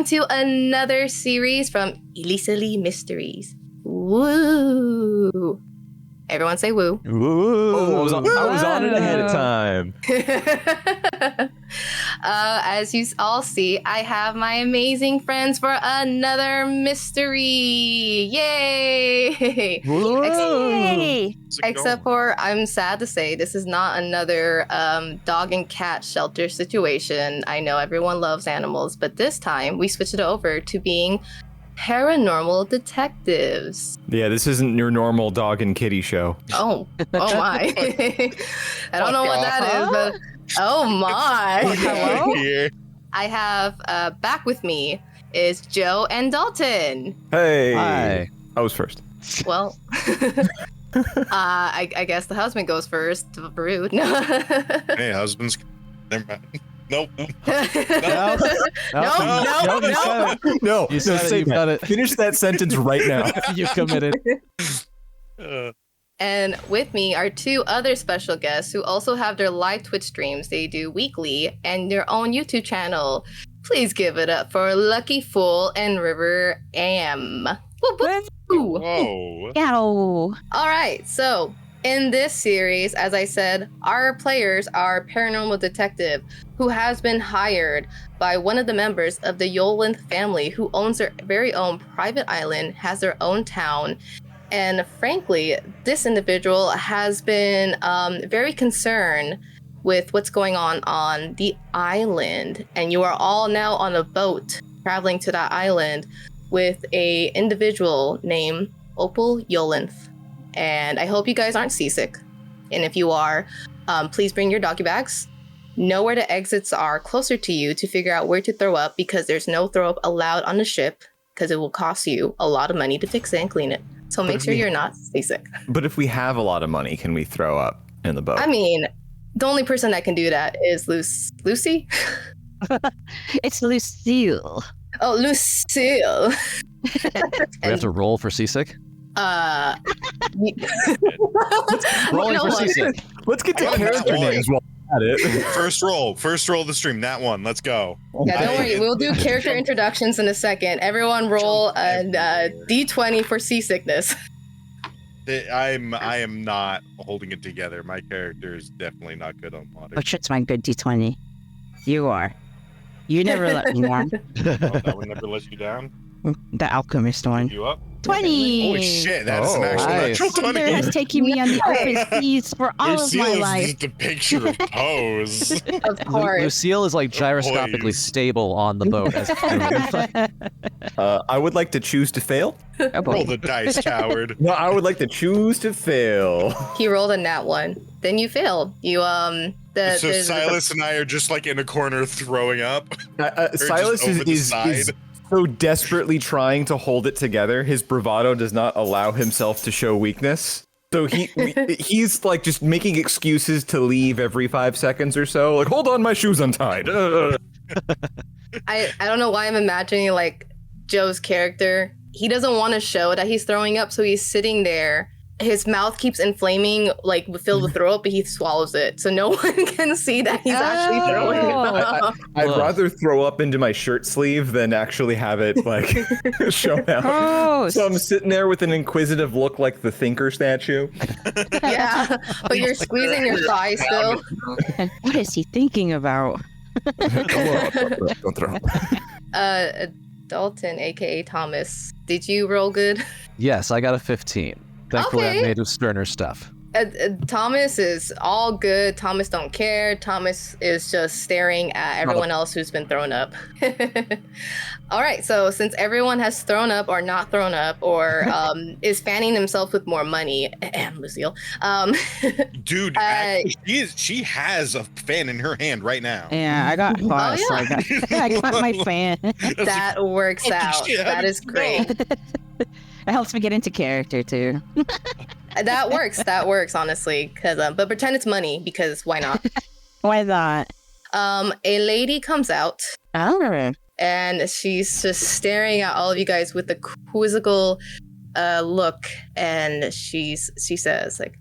to another series from ElisaLee Mysteries. Woo! Everyone say woo. Woo! I was on it ahead of time. As you all see, I have my amazing friends for another mystery. Yay! Except for, I'm sad to say, this is not another dog and cat shelter situation. I know everyone loves animals, but this time we switched it over to being paranormal detectives. Yeah, this isn't your normal dog and kitty show. Oh my. I don't know what that is, but oh my. Hello? I have back with me is Joe and Dalton. Hey. Hi. I was first. Well, I guess the husband goes first. Rude. Hey, husbands. Never mind. Nope. No. You said it. You've got it. Finish that sentence right now. You committed. And with me are two other special guests who also have their live Twitch streams they do weekly and their own YouTube channel. Please give it up for LuckyFool and River Am. Whoa. Ow. All right, so in this series, as I said, our players are paranormal detective who has been hired by one of the members of the Yolenth family who owns their very own private island, has their own town. And frankly, this individual has been very concerned with what's going on the island. And you are all now on a boat traveling to that island with a individual named Opal Yolenth. And I hope you guys aren't seasick. And if you are, please bring your doggy bags. Know where the exits are closer to you to figure out where to throw up, because there's no throw up allowed on the ship, because it will cost you a lot of money to fix it and clean it. So make sure you're not seasick. But if we have a lot of money, can we throw up in the boat? I mean, the only person that can do that is Lucy. It's Lucille. Oh, Lucille. We have to roll for seasick? Rolling for seasick. Let's get to character names while at it. First roll of the stream. That one. Let's go. Yeah, don't worry. We'll do character introductions in a second. Everyone roll a D20 for seasickness. I am not holding it together. My character is definitely not good on water. Which is my good D20. You are. You never let me down. That would never let you down. The alchemist one. You up? 20! Holy shit, that's an actual nice. natural 20. Thunder has taken me on the open seas for all of my Lucille life. is just a picture of pose. Of course. Lucille is like gyroscopically Poise. stable on the boat. I would like to choose to fail. Oh boy. Roll the dice, coward. No, I would like to choose to fail. He rolled a nat 1. Then you failed. You So Silas and I are just like in a corner throwing up. Silas just over the is side. so desperately trying to hold it together. His bravado does not allow himself to show weakness. So he's like just making excuses to leave every 5 seconds or so. Like, hold on, my shoe's untied. I don't know why I'm imagining like Joe's character. He doesn't want to show that he's throwing up, so he's sitting there. His mouth keeps inflaming, like filled with throw up, but he swallows it, so no one can see that he's actually throwing up. I'd rather throw up into my shirt sleeve than actually have it like show out. Gross. So I'm sitting there with an inquisitive look like the Thinker statue. Yeah, but you're squeezing your thigh still. What is he thinking about? Don't throw up. Dalton, aka Thomas, did you roll good? Yes, I got a 15. Thankfully, Okay. I'm made of sterner stuff. Thomas is all good. Thomas don't care. Thomas is just staring at everyone else who's been thrown up. All right, so since everyone has thrown up or not thrown up or is fanning himself with more money, Lucille. Dude, actually, she has a fan in her hand right now. Yeah, I got hot, yeah. so I got my fan. That works out. shit, That is great. It helps me get into character too. That works. That works, honestly. But pretend it's money, because why not? Why not? A lady comes out. Oh. And she's just staring at all of you guys with a quizzical look, and she says, like,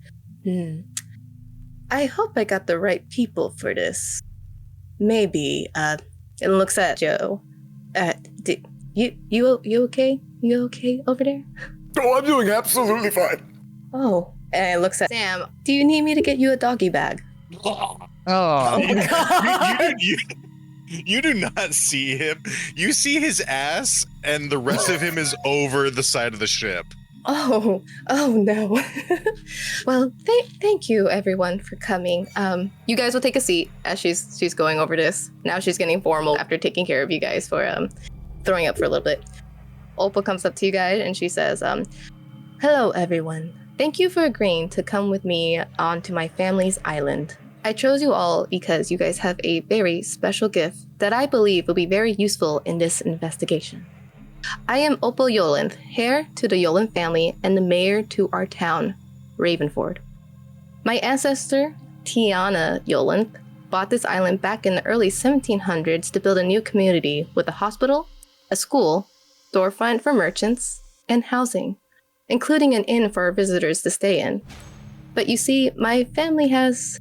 I hope I got the right people for this. Maybe, and looks at Joe. You okay? You okay over there? Oh, I'm doing absolutely fine. Oh, and it looks at Sam. Do you need me to get you a doggy bag? Oh, You do not see him. You see his ass, and the rest of him is over the side of the ship. Oh no. Well, thank you everyone for coming. You guys will take a seat as she's going over this. Now she's getting formal after taking care of you guys for throwing up for a little bit. Opal comes up to you guys and she says, hello everyone. Thank you for agreeing to come with me onto my family's island. I chose you all because you guys have a very special gift that I believe will be very useful in this investigation. I am Opal Yolanth, heir to the Yolanth family and the mayor to our town, Ravenford. My ancestor, Tiana Yolanth, bought this island back in the early 1700s to build a new community with a hospital, a school, storefront for merchants, and housing, including an inn for our visitors to stay in. But you see, my family has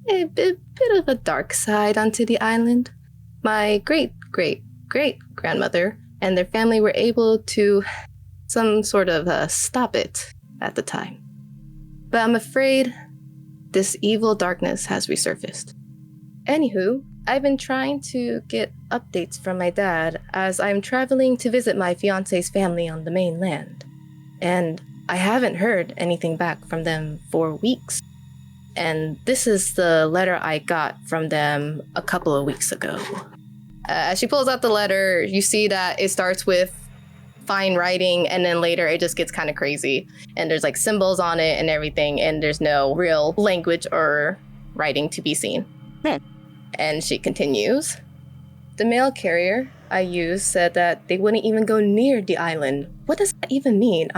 a bit of a dark side onto the island. My great-great-great-grandmother and their family were able to some sort of stop it at the time. But I'm afraid this evil darkness has resurfaced. Anywho, I've been trying to get updates from my dad as I'm traveling to visit my fiance's family on the mainland. And I haven't heard anything back from them for weeks. And this is the letter I got from them a couple of weeks ago. As she pulls out the letter, you see that it starts with fine writing, and then later it just gets kind of crazy. And there's like symbols on it and everything, and there's no real language or writing to be seen. And she continues. The mail carrier I used said that they wouldn't even go near the island. What does that even mean?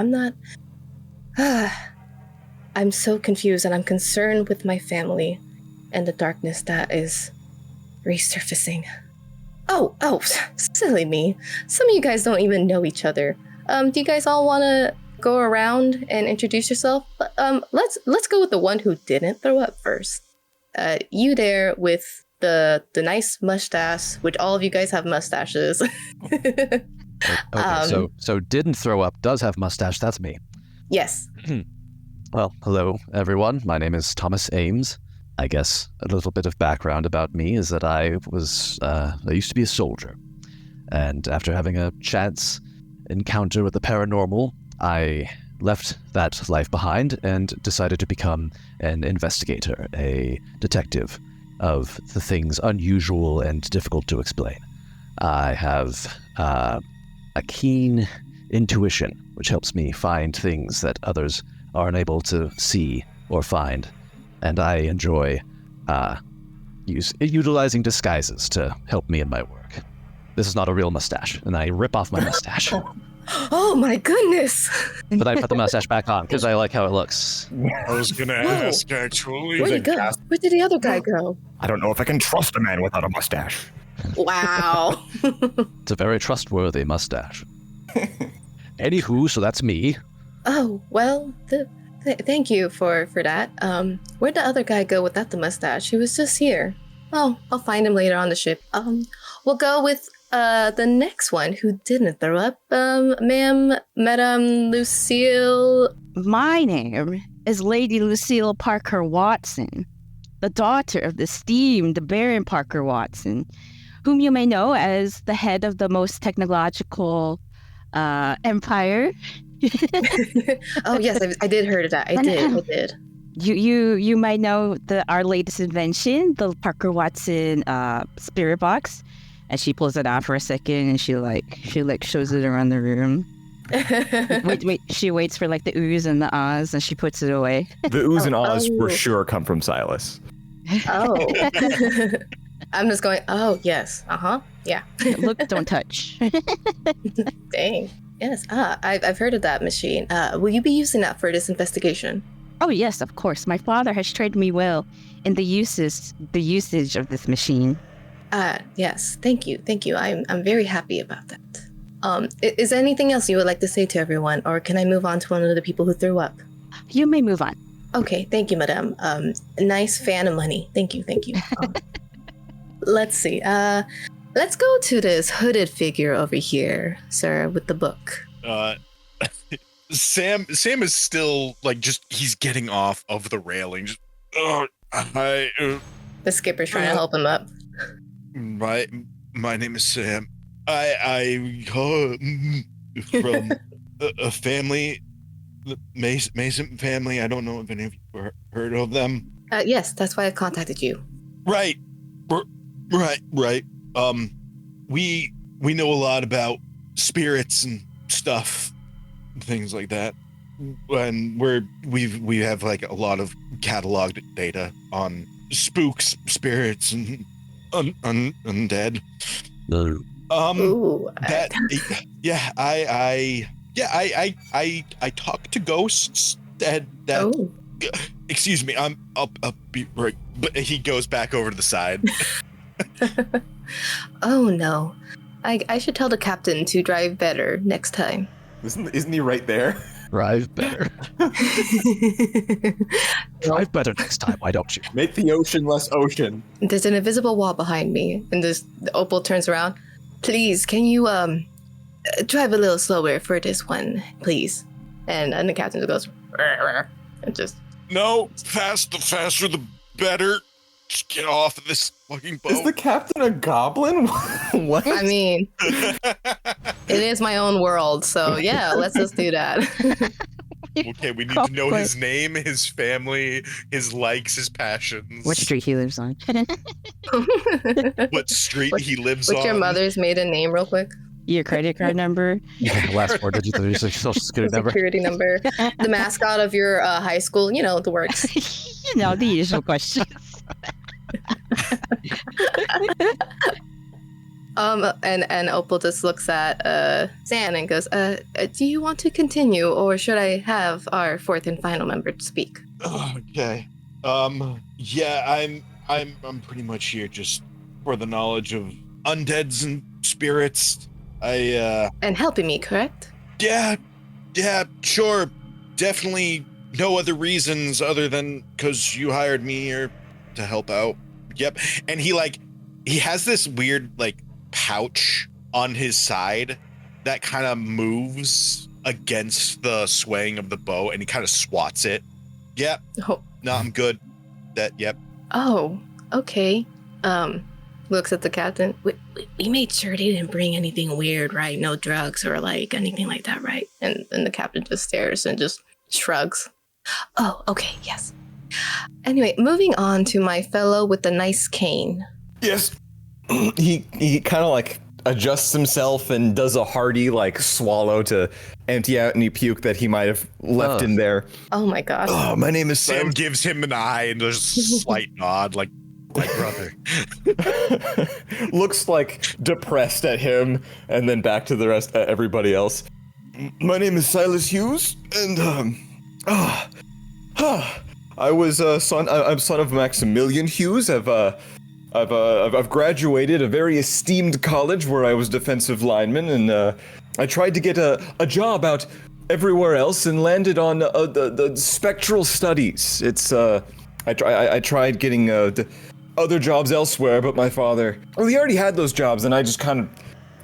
I'm so confused, and I'm concerned with my family and the darkness that is resurfacing. Oh, silly me. Some of you guys don't even know each other. Do you guys all want to go around and introduce yourself? Let's go with the one who didn't throw up first. You there with the nice mustache, which all of you guys have mustaches. okay. So didn't throw up does have mustache. That's me. Yes. Well, hello everyone. My name is Thomas Ames. I guess a little bit of background about me is that I used to be a soldier. And after having a chance encounter with the paranormal, I left that life behind and decided to become an investigator, a detective of the things unusual and difficult to explain. I have a keen intuition, which helps me find things that others are unable to see or find. And I enjoy utilizing disguises to help me in my work. This is not a real mustache, and I rip off my mustache. Oh my goodness! But I put the mustache back on because I like how it looks. I was gonna ask, actually. Where'd he go? Where did the other guy go? I don't know if I can trust a man without a mustache. Wow. It's a very trustworthy mustache. Anywho, so that's me. Oh, well, thank you for that. Where'd the other guy go without the mustache? He was just here. Oh, I'll find him later on the ship. We'll go with the next one who didn't throw up. Ma'am, Madame Lucille. My name is Lady Lucille Parker Watson, the daughter of the esteemed Baron Parker Watson, whom you may know as the head of the most technological empire. Oh yes, I did heard of that. I did. You might know our latest invention, the Parker Watson spirit box, and she pulls it out for a second and she shows it around the room. wait, she waits for like the oohs and the ahs and she puts it away. The oohs and ahs for sure come from Silas. Oh. I'm just going, oh yes, yeah. Look, don't touch. Dang. Yes, I've heard of that machine. Will you be using that for this investigation? Oh yes, of course. My father has trained me well in the usage of this machine. Yes, thank you. I'm very happy about that. Is there anything else you would like to say to everyone, or can I move on to one of the people who threw up? You may move on. Okay, thank you, madame. Nice fan of money. Thank you. Let's see. let's go to this hooded figure over here, sir, with the book. Sam is still like he's getting off of the railing. The skipper's trying to help him up. My name is Sam. I from a family, the Mason family. I don't know if any of you heard of them. Yes, that's why I contacted you. Right. We know a lot about spirits and stuff, things like that, and we have like a lot of cataloged data on spooks, spirits, and undead. Ooh. I talk to ghosts. That. Oh. Excuse me. I'll be right. But he goes back over to the side. Oh no. I should tell the captain to drive better next time. Isn't he right there? Drive better. Drive better next time, why don't you? Make the ocean less ocean. There's an invisible wall behind me, and the Opal turns around. Please, can you drive a little slower for this one, please? And the captain just goes, and just. No, the faster the better. Just get off of this fucking boat. Is the captain a goblin? What? I mean, it is my own world, so yeah, let's just do that. Okay, we need to know his name, his family, his likes, his passions. What street he lives on. What street he lives on. What's your mother's maiden name, real quick? Your credit card number. Yeah, last 4 digits of your social security number. Security number. The mascot of your high school, the works. The usual questions. And Opal just looks at Zan and goes, do you want to continue, or should I have our fourth and final member speak? Okay. Yeah, I'm pretty much here just for the knowledge of undeads and spirits. And helping me, correct? Yeah, sure. Definitely no other reasons other than because you hired me here to help out. Yep. And he has this weird pouch on his side that kind of moves against the swaying of the boat, and he kind of swats it. Yep. Oh. No, I'm good. Yep. Oh, okay. Looks at the captain. We made sure they didn't bring anything weird, right? No drugs or anything like that, right? And the captain just stares and just shrugs. Oh, okay, yes. Anyway, moving on to my fellow with the nice cane. Yes. He kind of adjusts himself and does a hearty swallow to empty out any puke that he might have left in there. Oh my gosh. Oh, my name is Sam gives him an eye and there's a slight nod, like brother. Looks depressed at him, and then back to the rest, everybody else. My name is Silas Hughes, and I was I'm son of Maximilian Hughes. I've graduated a very esteemed college where I was defensive lineman, and I tried to get a job out everywhere else and landed on the spectral studies. It's I tried getting other jobs elsewhere, but my father, he already had those jobs, and I just kind of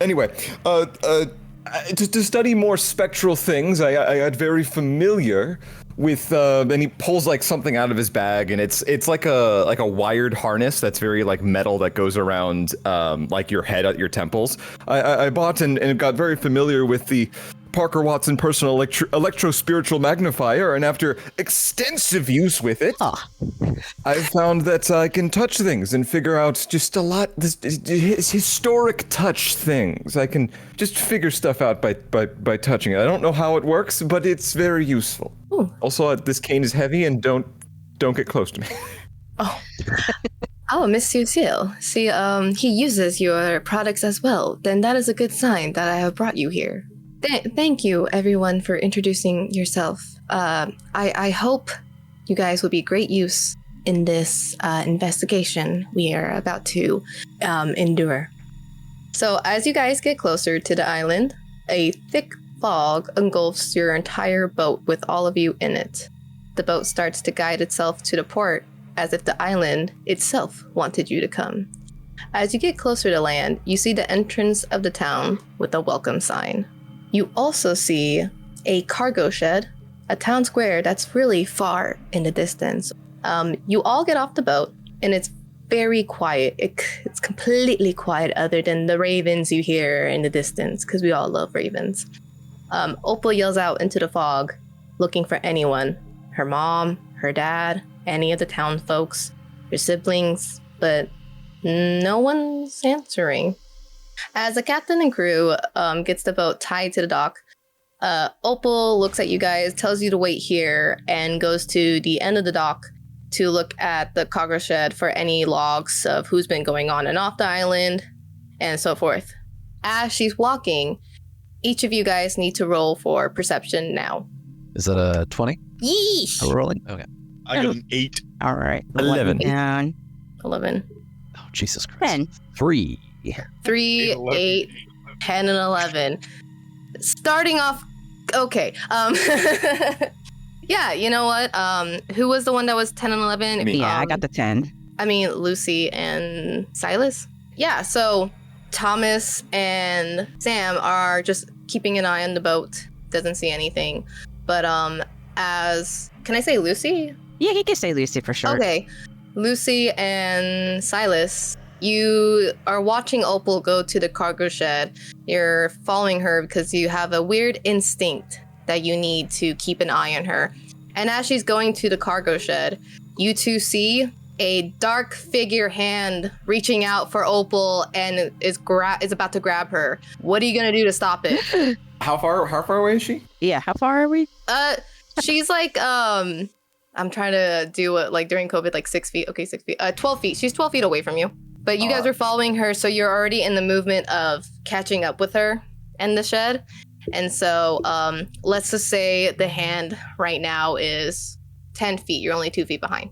anyway. To study more spectral things, I got very familiar with, and he pulls something out of his bag, and it's like a wired harness that's very metal that goes around your head at your temples. I bought and got very familiar with the Parker Watson personal electro-spiritual magnifier, and after extensive use with it, I found that I can touch things and figure out just a lot historic touch things. I can just figure stuff out by touching it. I don't know how it works, but it's very useful. Ooh. Also, this cane is heavy, and don't get close to me. Oh. Oh, Miss Lucille. See, he uses your products as well. Then that is a good sign that I have brought you here. Thank you, everyone, for introducing yourself. I hope you guys will be great use in this investigation we are about to endure. So as you guys get closer to the island, a thick fog engulfs your entire boat with all of you in it. The boat starts to guide itself to the port as if the island itself wanted you to come. As you get closer to land, you see the entrance of the town with a welcome sign. You also see a cargo shed, a town square that's really far in the distance. You all get off the boat, and it's very quiet. It's completely quiet other than the ravens you hear in the distance, because we all love ravens. Opal yells out into the fog, looking for anyone. Her mom, her dad, any of the town folks, her siblings, but no one's answering. As the captain and crew gets the boat tied to the dock, Opal looks at you guys, tells you to wait here, and goes to the end of the dock to look at the cargo shed for any logs of who's been going on and off the island, and so forth. As she's walking, each of you guys need to roll for perception now. Is that a 20? Yeesh! Are we rolling? Okay. I got an 8. All right. 11. Down. 11. Oh, Jesus Christ. 10. 3. 3, 8, 10, and 11. Starting off, okay. Yeah, you know what? Who was the one that was 10 and 11? Me. Yeah, I got the 10. I mean, Lucy and Silas. Yeah, so Thomas and Sam are just keeping an eye on the boat. Doesn't see anything. But can I say Lucy? Yeah, he can say Lucy for sure. Okay. Lucy and Silas, you are watching Opal go to the cargo shed. You're following her because you have a weird instinct that you need to keep an eye on her. And as she's going to the cargo shed, you two see a dark figure hand reaching out for Opal and is about to grab her. What are you gonna do to stop it? How far away is she? Yeah, how far are we? She's like I'm trying to do it like during COVID, like 6 feet. Okay, 6 feet. 12 feet. She's 12 feet away from you. But you guys are following her, so you're already in the movement of catching up with her in the shed. And so let's just say the hand right now is 10 feet. You're only 2 feet behind.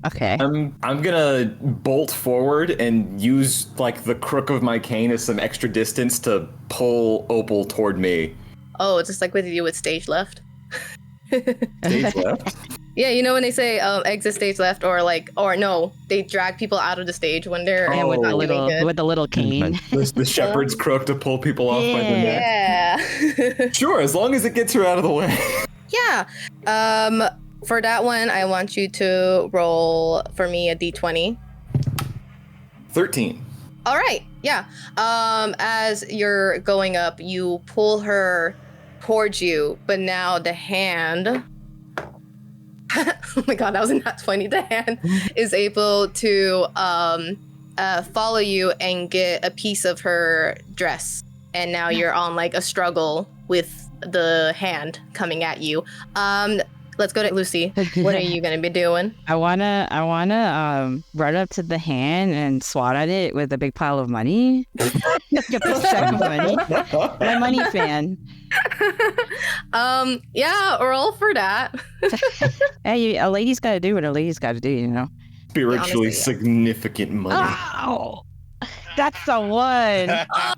Okay. I'm gonna bolt forward and use like the crook of my cane as some extra distance to pull Opal toward me. Oh, it's just like with you with stage left. Stage left. Yeah, you know when they say exit stage left, or no, they drag people out of the stage when they're Yeah, with not the doing good. little cane. The shepherd's crook to pull people off by the neck. Yeah. Sure, as long as it gets her out of the way. Yeah. For that one, I want you to roll for me a d20. 13. All right. Yeah. As you're going up, you pull her towards you, but now the hand. Oh my god, that was not 20. The hand is able to follow you and get a piece of her dress, and now you're on like a struggle with the hand coming at you. Let's go to Lucy. What are you gonna be doing? I wanna run up to the hand and swat at it with a big pile of money. Get this sack of money. I'm a money fan. Yeah, roll for that. Hey, a lady's gotta do what a lady's gotta do, you know. Spiritually Honestly, yeah. significant money. Ow! That's the one.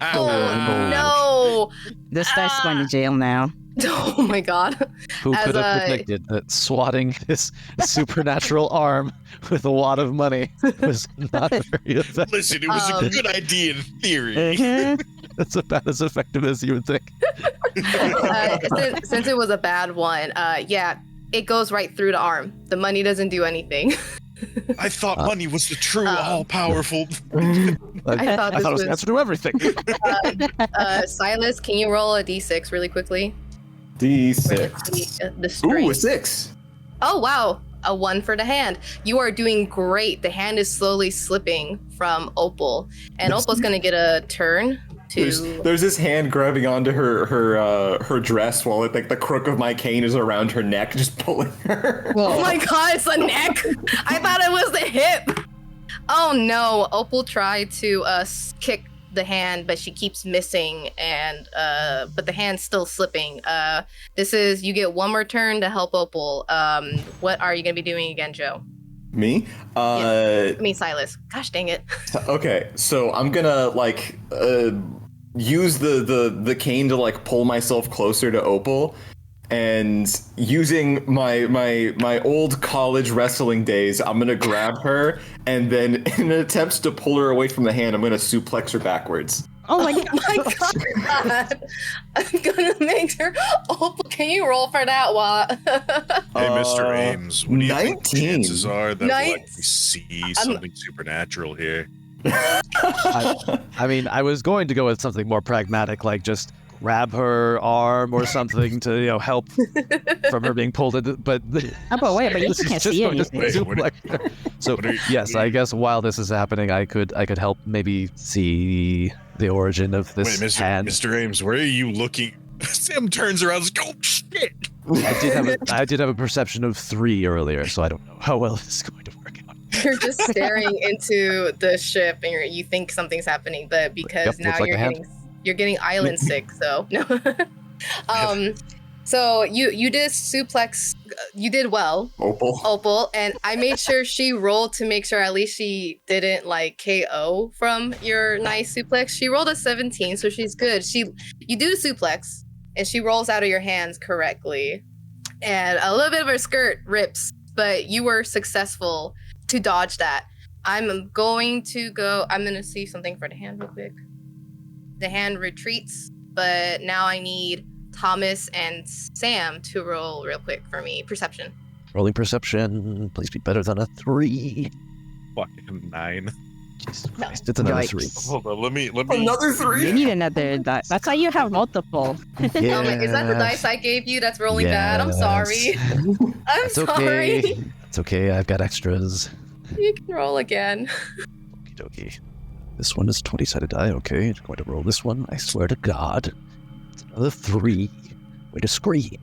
Oh no! This guy's going to jail now. Oh my god. Who could have predicted that swatting his supernatural arm with a wad of money was not very effective? Listen, it was a good idea in theory. That's about as effective as you would think. Since it was a bad one, yeah, it goes right through the arm. The money doesn't do anything. I thought money was the true all-powerful. I thought it was the answer to everything. Silas, can you roll a d6 really quickly? D6. The strength. Ooh, a 6. Oh, wow. A 1 for the hand. You are doing great. The hand is slowly slipping from Opal. And Opal's going to get a turn to... There's this hand grabbing onto her dress while like the crook of my cane is around her neck, just pulling her. Oh my god, it's the neck! I thought it was the hip! Oh no, Opal tried to kick the hand, but she keeps missing, and but the hand's still slipping. You get one more turn to help Opal. What are you gonna be doing again, Joe? Me? I mean Silas. Gosh dang it. Okay, so I'm gonna use the cane to like pull myself closer to Opal, and using my old college wrestling days, I'm gonna grab her, and then in an attempt to pull her away from the hand, I'm gonna suplex her backwards. Oh my god. My God. I'm gonna make her. Oh, can you roll for that, Watt? Hey, Mr. Ames, what do you think the 19. chances are that Nine- we see something supernatural here? I mean, I was going to go with something more pragmatic, like just grab her arm or something to, help from her being pulled into. But Oh, but wait, but you this is can't just see going to anything. Wait, suplex her. So what are you- yes, I guess while this is happening, I could help maybe see the origin of this Wait, hand. Mr. Ames, where are you looking? Sam turns around and goes, oh, shit! I did have a perception of 3 earlier, so I don't know how well this is going to work out. You're just staring into the ship, and you think something's happening, but because Yep, now looks like a hand. you're getting island sick. So no. So you did suplex. You did well, Opal, and I made sure she rolled to make sure at least she didn't like KO from your nice suplex. She rolled a 17, so she's good. You do suplex, and she rolls out of your hands correctly, and a little bit of her skirt rips, but you were successful to dodge that. I'm going to see something for the hand real quick. The hand retreats, but now I need Thomas and Sam to roll real quick for me. Perception. Rolling perception, please be better than a 3. Fucking 9. Jesus Christ, it's another 3. Yikes. Hold on, let me. Another 3. You need another die. That's why you have multiple. Is that the dice I gave you that's rolling bad? I'm sorry. I'm It's sorry. okay. It's okay, I've got extras. You can roll again. Okie dokie. This one is 20-sided die, okay. I'm going to roll this one, I swear to God. It's another 3. Way to scream.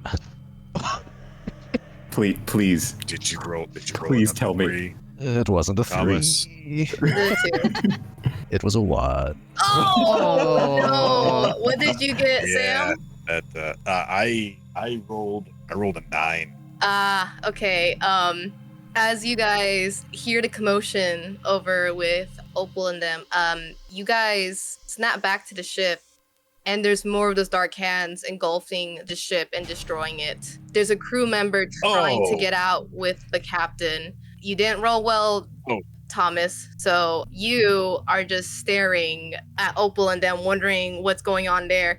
Please. Did you roll? Please another tell me. 3? It wasn't a 3. Thomas. The 2. It was a 1. Oh no! What did you get, Sam? That I rolled a 9. Okay. As you guys hear the commotion over with Opal and them, you guys snap back to the ship, and there's more of those dark hands engulfing the ship and destroying it. There's a crew member trying to get out with the captain. You didn't roll well, Thomas, so you are just staring at Opal and them, wondering what's going on there.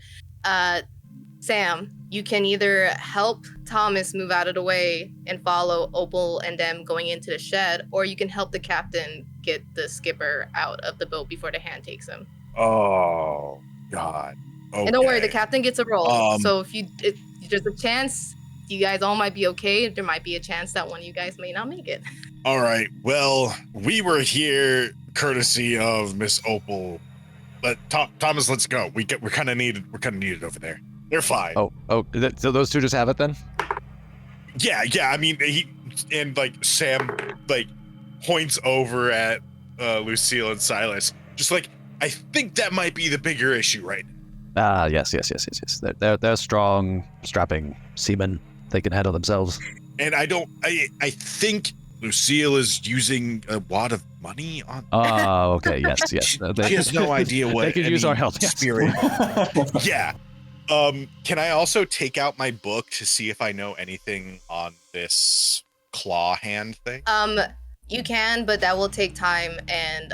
Sam, you can either help Thomas move out of the way and follow Opal and them going into the shed, or you can help the captain get the skipper out of the boat before the hand takes him. Oh God! Okay. And don't worry, the captain gets a roll. So if there's a chance you guys all might be okay, there might be a chance that one of you guys may not make it. All right. Well, we were here courtesy of Miss Opal, but Thomas, let's go. We're kind of needed. We're kind of needed over there. They're fine. So those two just have it then? Yeah. I mean, Sam points over at Lucille and Silas, just like, I think that might be the bigger issue, right? Yes. They're strong, strapping seamen. They can handle themselves. And I think Lucille is using a wad of money on. Oh, okay. Yes. She has no idea what they could use our help. Yes. Spirit. Yeah. Can I also take out my book to see if I know anything on this claw hand thing? You can, but that will take time. And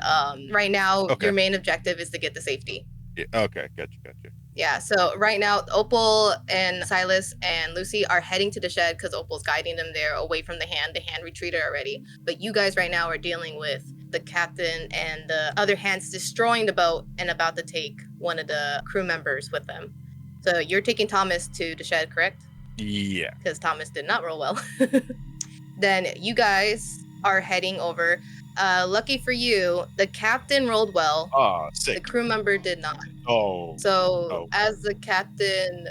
right now, your main objective is to get the safety. Yeah, okay, gotcha. Yeah, so right now, Opal and Silas and Lucy are heading to the shed because Opal's guiding them there away from the hand. The hand retreated already. But you guys right now are dealing with the captain and the other hands destroying the boat and about to take one of the crew members with them. So you're taking Thomas to the shed, correct? Yeah. Because Thomas did not roll well. Then you guys are heading over. Lucky for you, the captain rolled well. Oh, sick. The crew member did not. Oh. So as the captain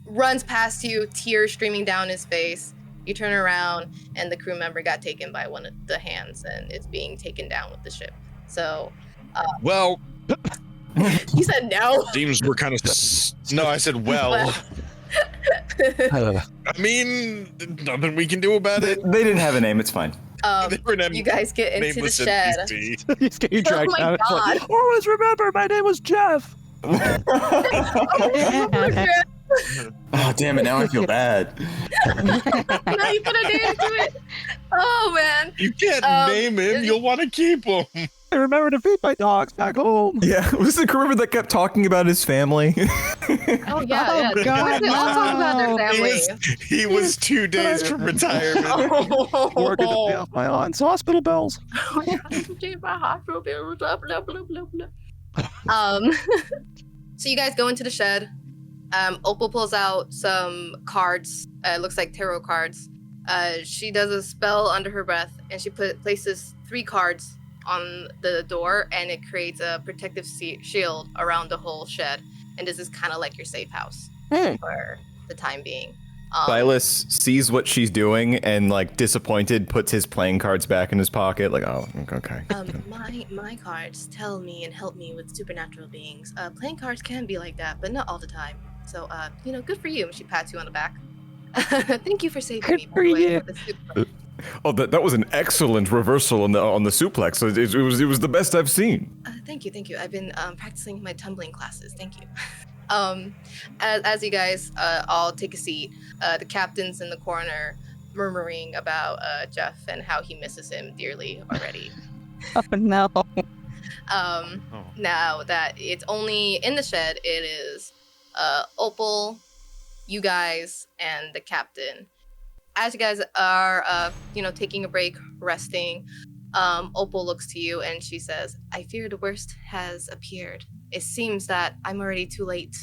runs past you, tears streaming down his face, you turn around and the crew member got taken by one of the hands and is being taken down with the ship. So, well, you said no. Seems we're kind of. No, I said well. I mean, nothing we can do about it. They didn't have a name. It's fine. You guys get into the shed. He's getting dragged my out. God. Like, always remember, my name was Jeff. Oh, damn it. Now I feel bad. Now you put a name to it. Oh man. You can't name him. is- You'll want to keep him. I remember to feed my dogs back home. Yeah, was the river that kept talking about his family? Oh yeah, Oh, God, They all talk about their no. family. He was 2 days from retirement. Working to pay off my aunt's hospital bills. So you guys go into the shed. Opal pulls out some cards. Looks like tarot cards. She does a spell under her breath, and she places 3 cards on the door, and it creates a protective shield around the whole shed. And this is kind of like your safe house for the time being. Silas sees what she's doing and, like, disappointed, puts his playing cards back in his pocket. Like, oh, okay. My cards tell me and help me with supernatural beings. Playing cards can be like that, but not all the time. So, good for you. And she pats you on the back. Thank you for saving Good me. for you. Oh, that was an excellent reversal on the suplex. It was the best I've seen. Thank you. I've been practicing my tumbling classes. Thank you. As you guys all take a seat, the captain's in the corner murmuring about Jeff and how he misses him dearly already. Oh, no. Now that it's only in the shed, it is Opal, you guys, and the captain. As you guys are, taking a break, resting, Opal looks to you and she says, I fear the worst has appeared. It seems that I'm already too late,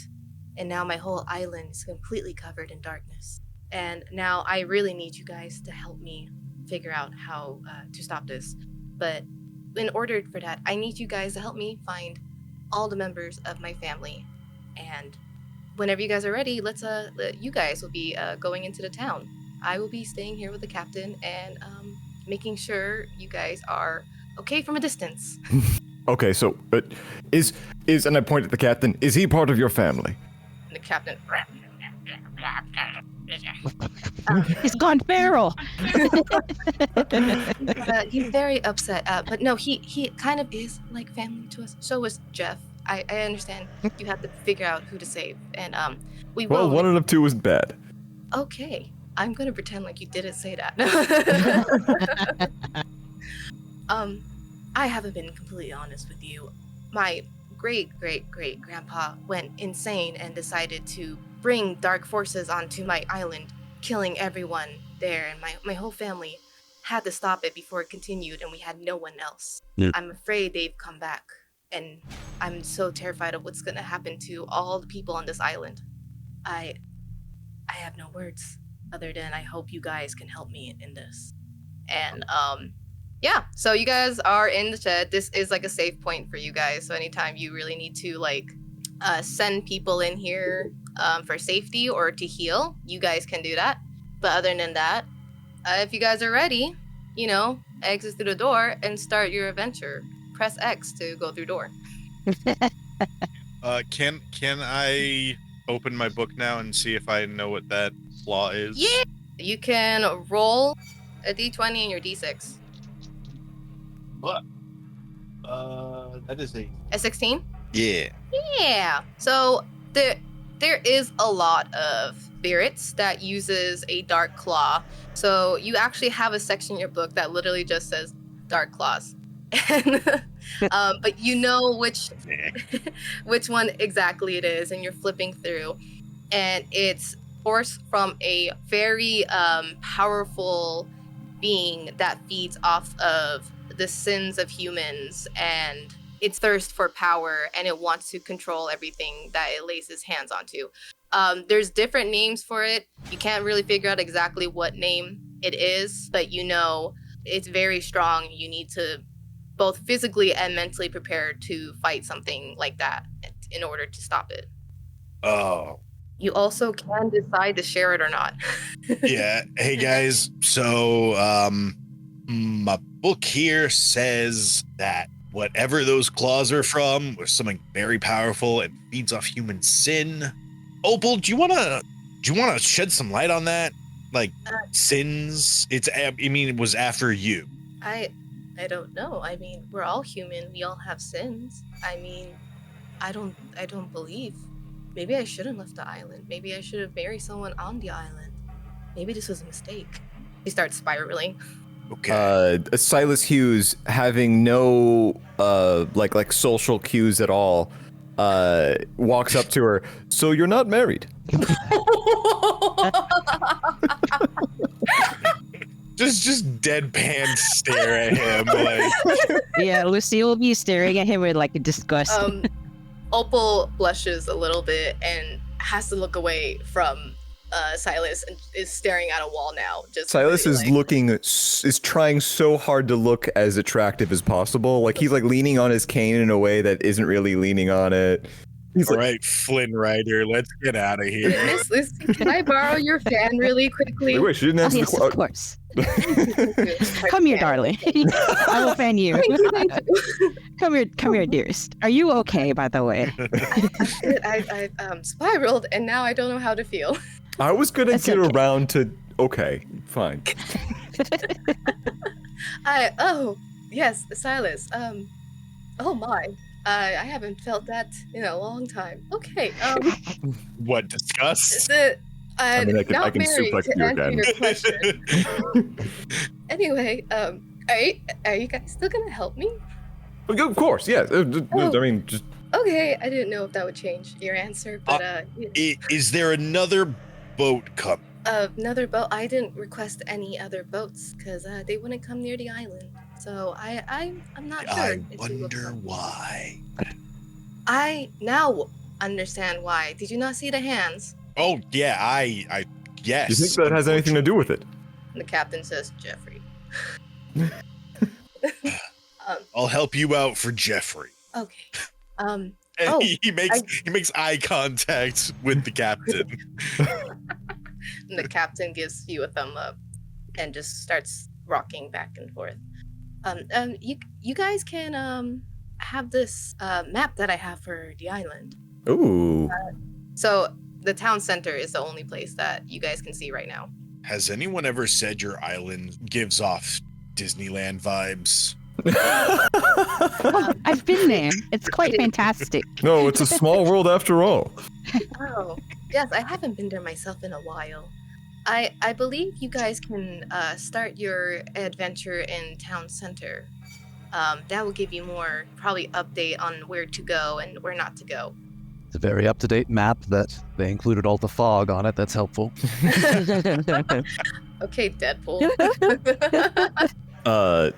and now my whole island is completely covered in darkness. And now I really need you guys to help me figure out how to stop this. But in order for that, I need you guys to help me find all the members of my family. And whenever you guys are ready, you guys will be going into the town. I will be staying here with the captain and making sure you guys are okay from a distance. Okay, so is and I point at the captain. Is he part of your family? And the captain. He's gone feral. He's very upset. But no, he kind of is like family to us. So is Jeff. I understand you have to figure out who to save, and we will. Well, one of them two isn't bad. Okay, I'm gonna pretend like you didn't say that. I haven't been completely honest with you. My great-great-great-grandpa went insane and decided to bring dark forces onto my island, killing everyone there, and my whole family had to stop it before it continued, and we had no one else. Yeah. I'm afraid they've come back, and I'm so terrified of what's gonna happen to all the people on this island. I have no words other than I hope you guys can help me in this. And yeah, so you guys are in the shed. This is like a safe point for you guys. So anytime you really need to send people in here for safety or to heal, you guys can do that. But other than that, if you guys are ready, exit through the door and start your adventure. Press X to go through door. Can I open my book now and see if I know what that flaw is? Yeah, you can roll a d20 and your d6. What? That is A 16? Yeah. Yeah. So there is a lot of spirits that uses a dark claw. So you actually have a section in your book that literally just says dark claws. But you know which one exactly it is, and you're flipping through, and it's sourced from a very powerful being that feeds off of the sins of humans and its thirst for power, and it wants to control everything that it lays its hands onto. There's different names for it. You can't really figure out exactly what name it is, but it's very strong. You need to both physically and mentally prepare to fight something like that in order to stop it. Oh. You also can decide to share it or not. Yeah. Hey guys. So my book here says that whatever those claws are from was something very powerful and feeds off human sin. Opal, do you wanna shed some light on that? Like sins? It was after you. I don't know. I mean, we're all human. We all have sins. I mean, I don't believe maybe I shouldn't left the island. Maybe I should have married someone on the island. Maybe this was a mistake. He starts spiraling. Okay. Silas Hughes, having no like social cues at all, walks up to her. So you're not married? just deadpan stare at him. Like, Yeah, Lucy will be staring at him with like a disgust. Opal blushes a little bit and has to look away from Silas and is staring at a wall now. Just Silas really, is trying so hard to look as attractive as possible. Like he's like leaning on his cane in a way that isn't really leaning on it. He's all like, right, Flynn Rider, let's get out of here. Miss Lucy, can I borrow your fan really quickly? wait, she didn't answer Yes, the of question. course. Come here, darling. I will fan you. Thank you. Come here, dearest. Are you okay, by the way? I spiraled and now I don't know how to feel. I was gonna That's get okay. around to. Okay, fine. Oh yes, Silas. Oh my. I haven't felt that in a long time. Okay. What, disgust? I mean, I not can married suplex to you answer again. your question. Anyway, are you guys still gonna help me? Of course, yeah. I mean, just Okay, I didn't know if that would change your answer, but Is there another boat coming? another boat. I didn't request any other boats because they wouldn't come near the island. So I'm not sure. I if they will wonder come. why. I now understand why. Did you not see the hands? Oh yeah, I yes. do you think that has anything to do with it? And the captain says, Jeffrey. I'll help you out for Jeffrey. Okay. And Oh, he makes eye contact with the captain. And the captain gives you a thumb up and just starts rocking back and forth. You guys can have this map that I have for the island. Ooh. So the town center is the only place that you guys can see right now. Has anyone ever said your island gives off Disneyland vibes? I've been there. It's quite fantastic. No, it's a small world after all. Oh, yes, I haven't been there myself in a while. I believe you guys can start your adventure in town center. That will give you more probably update on where to go and where not to go. It's a very up-to-date map that they included all the fog on it. That's helpful. Okay, Deadpool.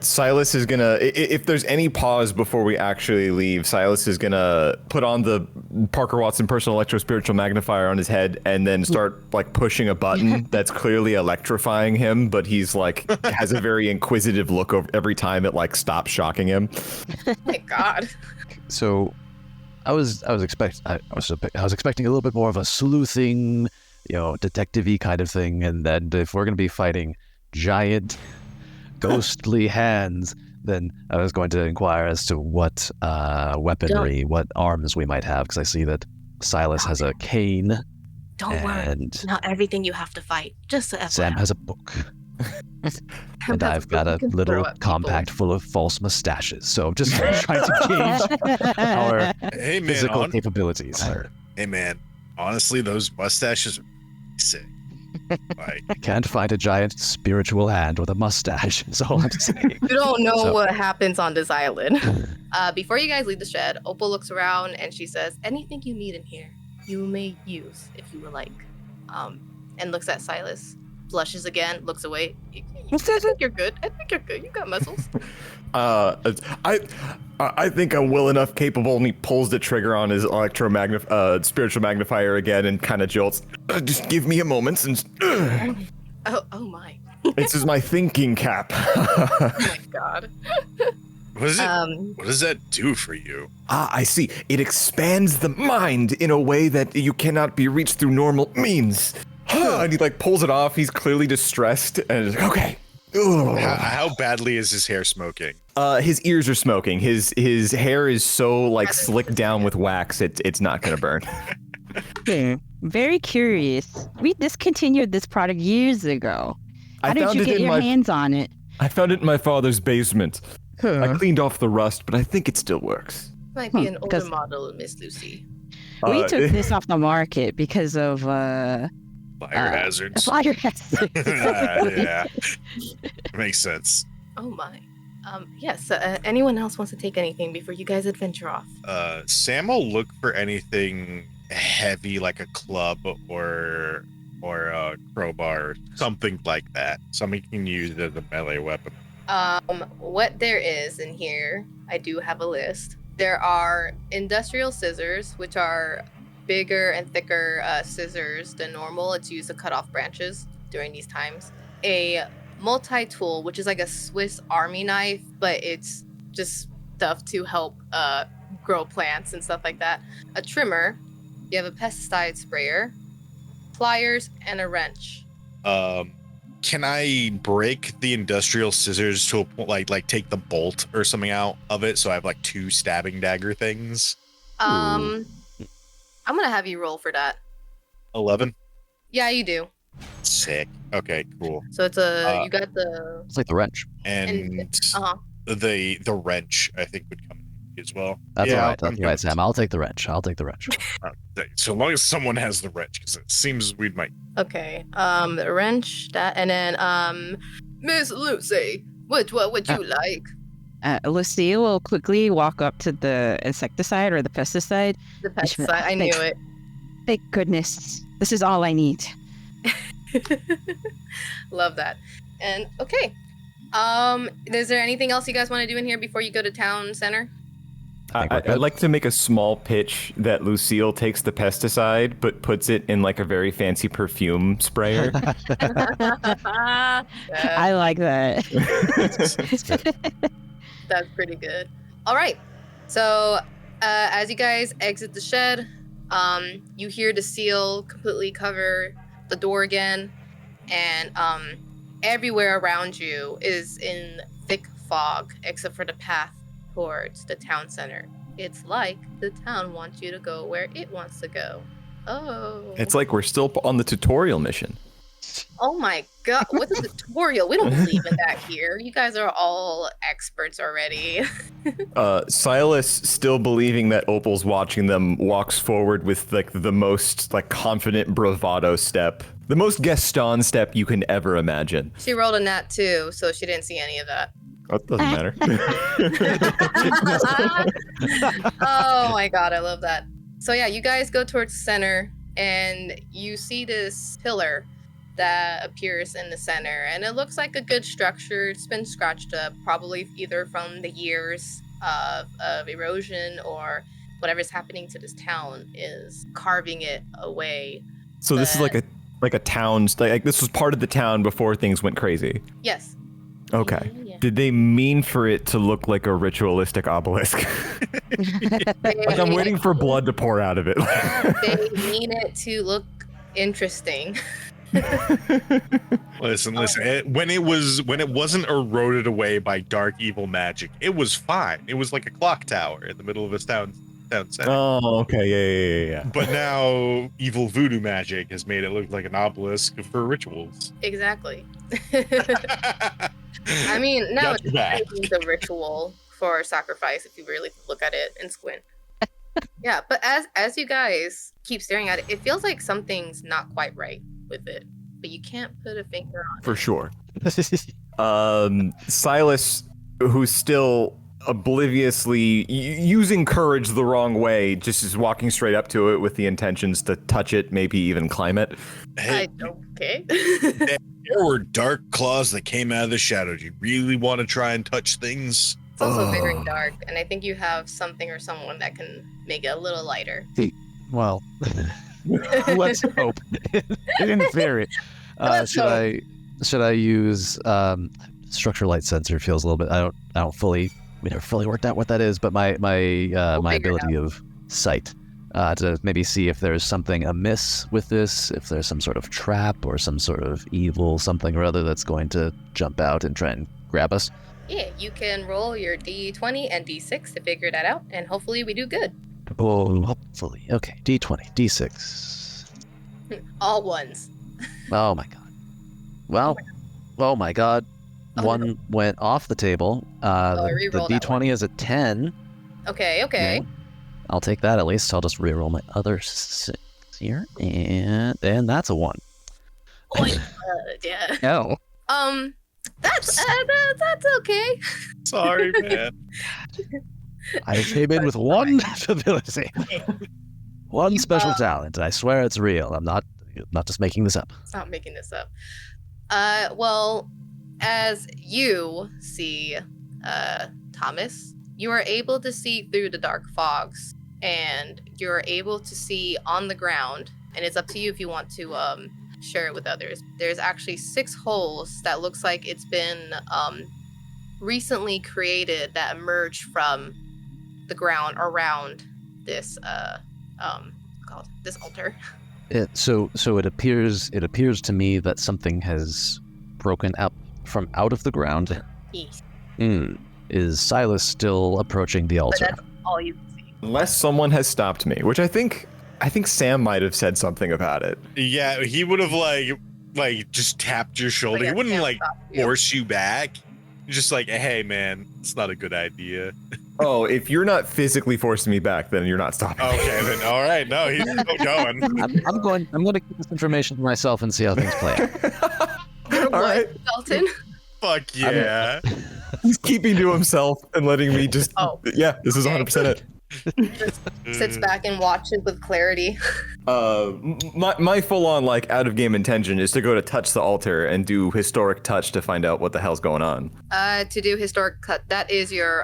Silas is gonna, if there's any pause before we actually leave, Silas is gonna put on the Parker Watson personal electro-spiritual magnifier on his head and then start like pushing a button that's clearly electrifying him, but he's like has a very inquisitive look over every time it like stops shocking him. Oh my God. So, I was expecting a little bit more of a sleuthing, detective-y kind of thing, and then if we're gonna be fighting giant ghostly hands, then I was going to inquire as to what weaponry, what arms we might have, because I see that Silas has a cane. Don't worry. And Not everything you have to fight. Just a Sam has a book. And I've got a little compact full of false mustaches. So I'm just trying to gauge our Hey man, physical capabilities. Hey man, honestly, those mustaches are sick. Like, I can't find a giant spiritual hand with a mustache. That's all I'm saying. You don't know So- what happens on this island. Before you guys leave the shed, Opal looks around and she says, anything you need in here, you may use if you would like. And looks at Silas, blushes again, looks away. I think you're good. I think you're good. You got muscles. I think I'm well enough capable, and he pulls the trigger on his spiritual magnifier again and kind of jolts. Just give me a moment, and Oh my. this is my thinking cap. Oh my God. what is it? What does that do for you? I see. It expands the mind in a way that you cannot be reached through normal means. And he like pulls it off. He's clearly distressed, and is like, okay. How badly is his hair smoking? His ears are smoking. His hair is so like slicked down with wax. It's not gonna burn. Very curious. We discontinued this product years ago. How did you get your hands on it? I found it in my father's basement. I cleaned off the rust, but I think it still works. Might be an older 'cause- model, Miss Lucy. We took this off the market because of Fire hazards. fire hazards. Yeah, makes sense. Oh my. Yes. Anyone else wants to take anything before you guys adventure off? Sam will look for anything heavy like a club or a crowbar, something like that. Something you can use as a melee weapon. What there is in here, I do have a list. There are industrial scissors, which are bigger and thicker scissors than normal. It's used to cut off branches during these times. A multi-tool, which is like a Swiss Army knife, but it's just stuff to help grow plants and stuff like that. A trimmer. You have a pesticide sprayer, pliers, and a wrench. Can I break the industrial scissors to a point, like take the bolt or something out of it, so I have like 2 stabbing dagger things? I'm gonna have you roll for that. 11. Yeah, you do. Sick. Okay, cool. So it's you got the It's like the wrench. And the wrench I think would come as well. That's Yeah, all right. That's all right, Sam. I'll take the wrench. So long as someone has the wrench, because it seems we might. Okay. The wrench, that, and then Miss Lucy, what would you like? Lucille will quickly walk up to the insecticide or the pesticide. The pesticide. I knew it. Thank goodness. This is all I need. Love that. And okay. Is there anything else you guys want to do in here before you go to town center? I'd like to make a small pitch that Lucille takes the pesticide, but puts it in like a very fancy perfume sprayer. I like that. That's pretty good. All right. So as you guys exit the shed, you hear the seal completely cover the door again, and everywhere around you is in thick fog except for the path towards the town center. It's like the town wants you to go where it wants to go. Oh. It's like we're still on the tutorial mission. Oh my god, what's a tutorial? We don't believe in that here. You guys are all experts already. Silas, still believing that Opal's watching them, walks forward with like the most like confident bravado step. The most Gaston step you can ever imagine. She rolled a nat 2, so she didn't see any of that. That doesn't matter. Oh my god, I love that. So yeah, you guys go towards the center and you see this pillar that appears in the center, and it looks like a good structure. It's been scratched up, probably either from the years of erosion or whatever's happening to this town is carving it away. So this is like a town, like this was part of the town before things went crazy. Yes. Okay. Yeah. Did they mean for it to look like a ritualistic obelisk? Like I'm waiting for blood to pour out of it. They mean it to look interesting. Listen. When it wasn't eroded away by dark evil magic, it was fine. It was like a clock tower in the middle of a town center. Oh, okay, yeah. But now evil voodoo magic has made it look like an obelisk for rituals. Exactly. I mean, now it's a ritual for sacrifice if you really look at it and squint. Yeah, but as you guys keep staring at it, it feels like something's not quite right with it, but you can't put a finger on it. For sure. Silas, who's still obliviously using courage the wrong way, just is walking straight up to it with the intentions to touch it, maybe even climb it. Hey, Okay. there were dark claws that came out of the shadow. Do you really want to try and touch things? It's also very dark, and I think you have something or someone that can make it a little lighter. Well, let's hope. In theory, should I use structure light sensor? Feels a little bit. I don't fully. We never fully worked out what that is, but my ability of sight to maybe see if there's something amiss with this, if there's some sort of trap or some sort of evil something or other that's going to jump out and try and grab us. Yeah, you can roll your D20 and D6 to figure that out, and hopefully we do good. Oh, hopefully. Okay, D20, D6. All ones. Oh my god. Well, oh my god. One went off the table. I The re-rolled that D20 is a 10. Okay. Okay. I'll take that at least. I'll just reroll my other 6 here, and that's a 1. Yeah. No. That's okay. Sorry, man. I came in with 1 ability. 1 special talent. I swear it's real. I'm not just making this up. It's not making this up. Well, as you see, Thomas, you are able to see through the dark fogs, and you're able to see on the ground, and it's up to you if you want to share it with others. There's actually 6 holes that looks like it's been recently created that emerged from the ground around this this altar. So it appears to me that something has broken up from out of the ground. Yes. Is Silas still approaching the altar? But that's all you can see. Unless someone has stopped me, which I think Sam might have said something about it. Yeah, he would have like just tapped your shoulder. Yeah, He wouldn't Sam like stopped you. force you back. Just like, hey man, it's not a good idea. Oh, if you're not physically forcing me back, then you're not stopping me. Okay, then all right. No, he's still going. I'm going to keep this information to myself and see how things play out. All right. Dalton? Fuck yeah. He's keeping to himself and letting me just. Oh. Yeah, this is 100% it. Sits back and watches with clarity. My full-on like out-of-game intention is to go to touch the altar and do historic touch to find out what the hell's going on. To do historic cut, that is your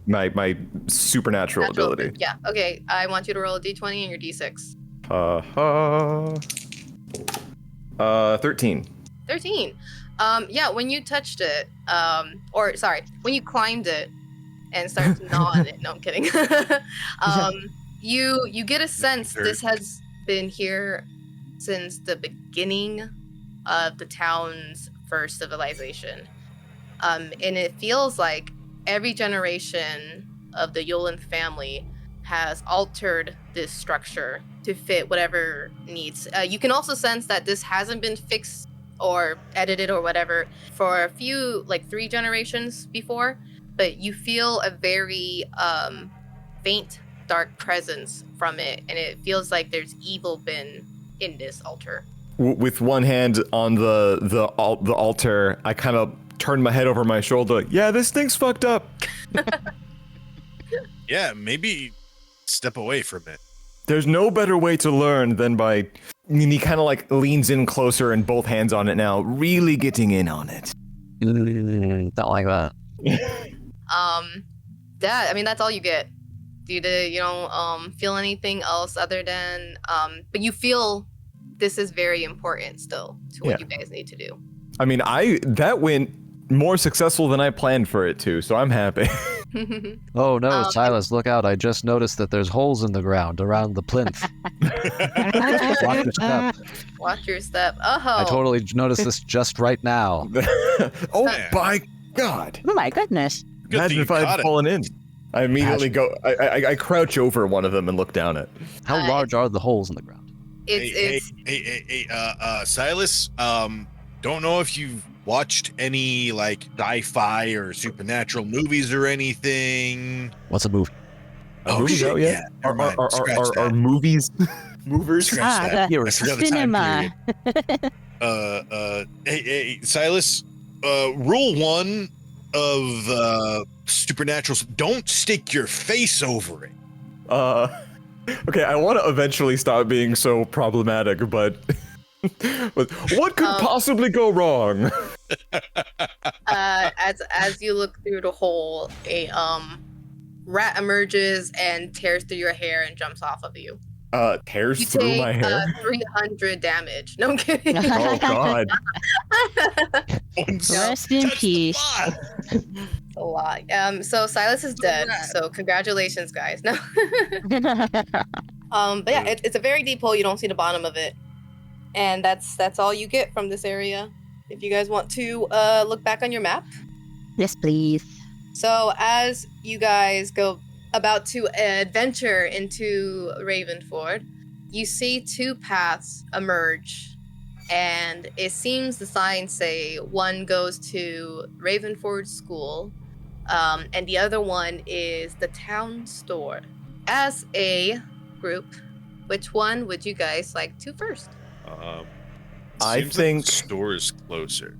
My supernatural ability. Yeah. Okay. I want you to roll a d20 and your d6. 13. 13. Yeah. When you touched it, when you climbed it and started to gnaw on it. No, I'm kidding. You get a sense this has been here since the beginning of the town's first civilization. And it feels like every generation of the Yolan family has altered this structure to fit whatever needs. You can also sense that this hasn't been fixed or edited or whatever for a few, like 3 generations before, but you feel a very faint, dark presence from it, and it feels like there's evil been in this altar. With one hand on the altar, I kind of turn my head over my shoulder. Yeah, this thing's fucked up. Yeah, maybe step away from it. There's no better way to learn than by. And he kind of like leans in closer and both hands on it now, really getting in on it. Don't like that. That's all you get. Do you feel anything else other than but you feel this is very important still to what you guys need to do. I mean, that went more successful than I planned for it to, so I'm happy. Oh no, Silas, look out. I just noticed that there's holes in the ground around the plinth. Watch your step. Watch your step. Oh. I totally noticed this just right now. Oh my god. Oh my goodness. Good Imagine thing if you I caught had it. fallen in. I immediately go, I crouch over one of them and look down it. How large are the holes in the ground? Hey, Silas, don't know if you've watched any like sci-fi or supernatural movies or anything. What's a movie? Movies shit, out yet? yeah. Never mind. Scratch Are that. movies movers? Scratch that. the I forgot the time cinema. period. Hey, Silas, rule 1 of supernatural: don't stick your face over it. Okay, I want to eventually stop being so problematic, but what could possibly go wrong? As you look through the hole, a rat emerges and tears through your hair and jumps off of you. Tears You through take my hair? 300 damage. No, I'm kidding. Oh god. Rest in peace. A lot. So Silas is dead. So congratulations, guys. No. But yeah, it's a very deep hole. You don't see the bottom of it, and that's all you get from this area. If you guys want to look back on your map. Yes, please. So as you guys go about to adventure into Ravenford, you see 2 paths emerge, and it seems the signs say one goes to Ravenford School, and the other one is the town store. as a group, which one would you guys like to first? I Seems think like the store is closer.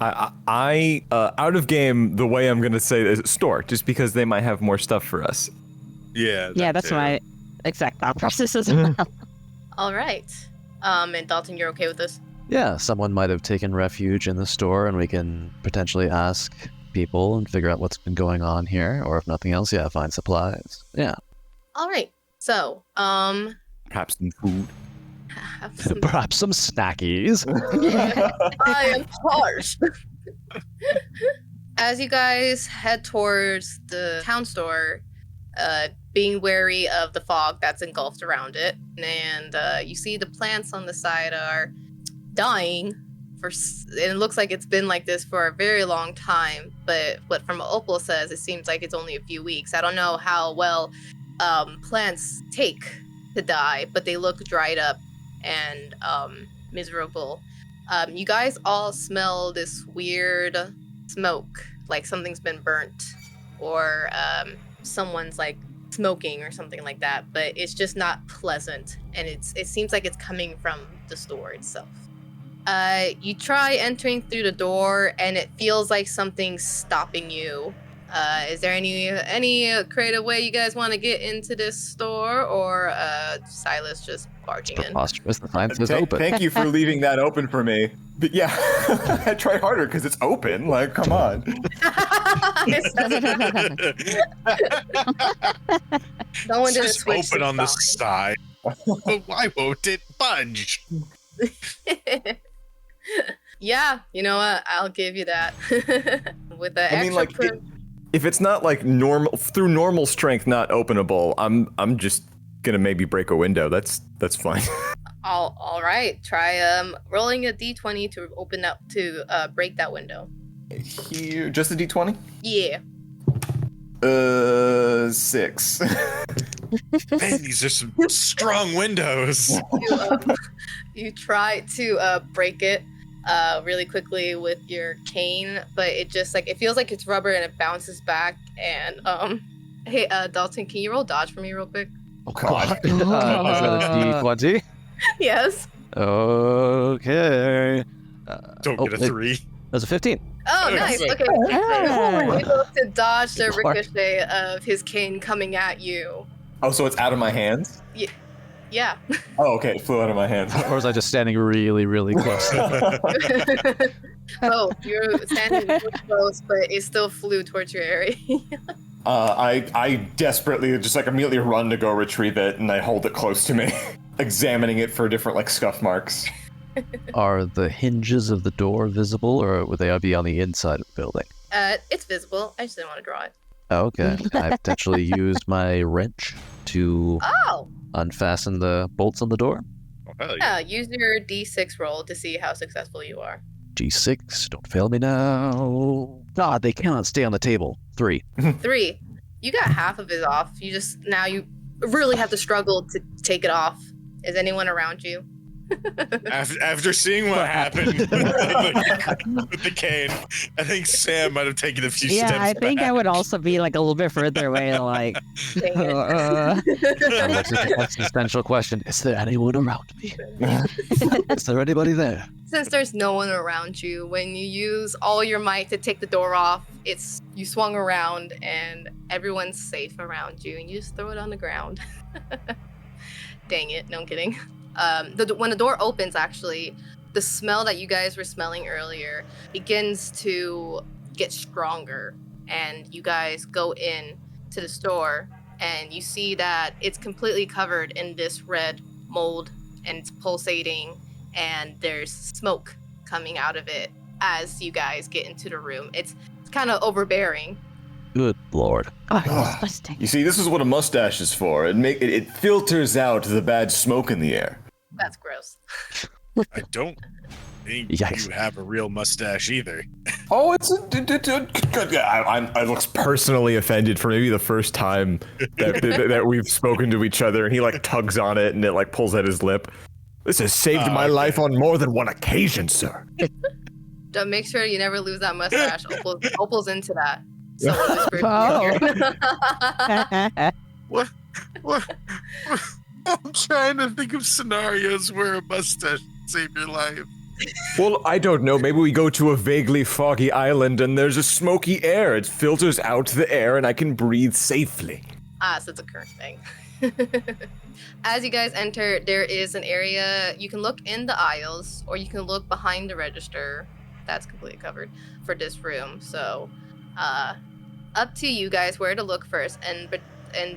I out of game, the way I'm gonna say is store, just because they might have more stuff for us. Yeah. Yeah, that that's too. my exact thought process as well. All right. And Dalton, you're okay with this? Yeah, someone might have taken refuge in the store, and we can potentially ask people and figure out what's been going on here, or if nothing else, yeah, find supplies. Yeah. All right. So, Perhaps some food. have some Perhaps some snackies. I am parched. As you guys head towards the town store, being wary of the fog that's engulfed around it, and you see the plants on the side are dying. And it looks like it's been like this for a very long time. But what from Opal says, it seems like it's only a few weeks. I don't know how well plants take to die, but they look dried up and miserable. You guys all smell this weird smoke, like something's been burnt, or someone's like smoking or something like that. But it's just not pleasant, and it seems like it's coming from the store itself. You try entering through the door, and it feels like something's stopping you. Is there any creative way you guys want to get into this store, or Silas just barging in? Preposterous. The sign says open. Thank you for leaving that open for me. But yeah, I try harder because it's open. Like, come on. No one did a Just switch open on the side. side. Why won't it budge? Yeah, you know what? I'll give you that. With the I mean, extra like, if it's not like through normal strength, not openable, I'm just gonna maybe break a window. That's fine. all right. Try rolling a d20 to open up to break that window. Here, just a d20. Yeah. 6. Man, these are some strong windows. You try to break it really quickly with your cane, but it just like it feels like it's rubber and it bounces back. And hey, Dalton, can you roll dodge for me real quick? Oh God. Is that a D20? Yes. Okay. Don't get a 3. That's a 15. Oh, Okay. nice. Okay. Yeah. Able to dodge the Lord. ricochet of his cane coming at you. Oh, so it's out of my hands? Yeah. Oh, okay. It flew out of my hands. Or was I just standing really, really close? Oh, you're standing really close, but it still flew towards your area. I desperately just like immediately run to go retrieve it, and I hold it close to me, examining it for different like scuff marks. Are the hinges of the door visible, or would they be on the inside of the building? It's visible. I just didn't want to draw it. Okay. I potentially used my wrench to Oh, unfasten the bolts on the door. Oh, hell yeah. yeah. Use your D6 roll to see how successful you are. G6, don't fail me now. God, they cannot stay on the table. 3. 3. You got half of it off. You really have to struggle to take it off. Is anyone around you? After seeing what happened with the cane, I think Sam might have taken a few steps Yeah, I think back. I would also be like a little bit further away, like. Dang it. What's the existential question? Is there anyone around me? Is there anybody there? Since there's no one around you, when you use all your might to take the door off, you swung around and everyone's safe around you, and you just throw it on the ground. Dang it! No, I'm kidding. When the door opens, actually, the smell that you guys were smelling earlier begins to get stronger, and you guys go in to the store, and you see that it's completely covered in this red mold, and it's pulsating, and there's smoke coming out of it as you guys get into the room. It's kind of overbearing. Good lord. Oh, disgusting. You see, this is what a mustache is for. It filters out the bad smoke in the air. That's gross. I don't think Yikes. you have a real mustache either. Oh, I looks personally offended for maybe the first time that we've spoken to each other, and he like tugs on it, and it like pulls at his lip. This has saved my life on more than one occasion, sir. Don't make sure you never lose that mustache. Opal's into that. So Oh. I'm trying to think of scenarios where a mustache would save your life. Well, I don't know. Maybe we go to a vaguely foggy island and there's a smoky air. It filters out the air and I can breathe safely. So it's a current thing. As you guys enter, there is an area. You can look in the aisles or you can look behind the register. That's completely covered for this room. So up to you guys where to look first and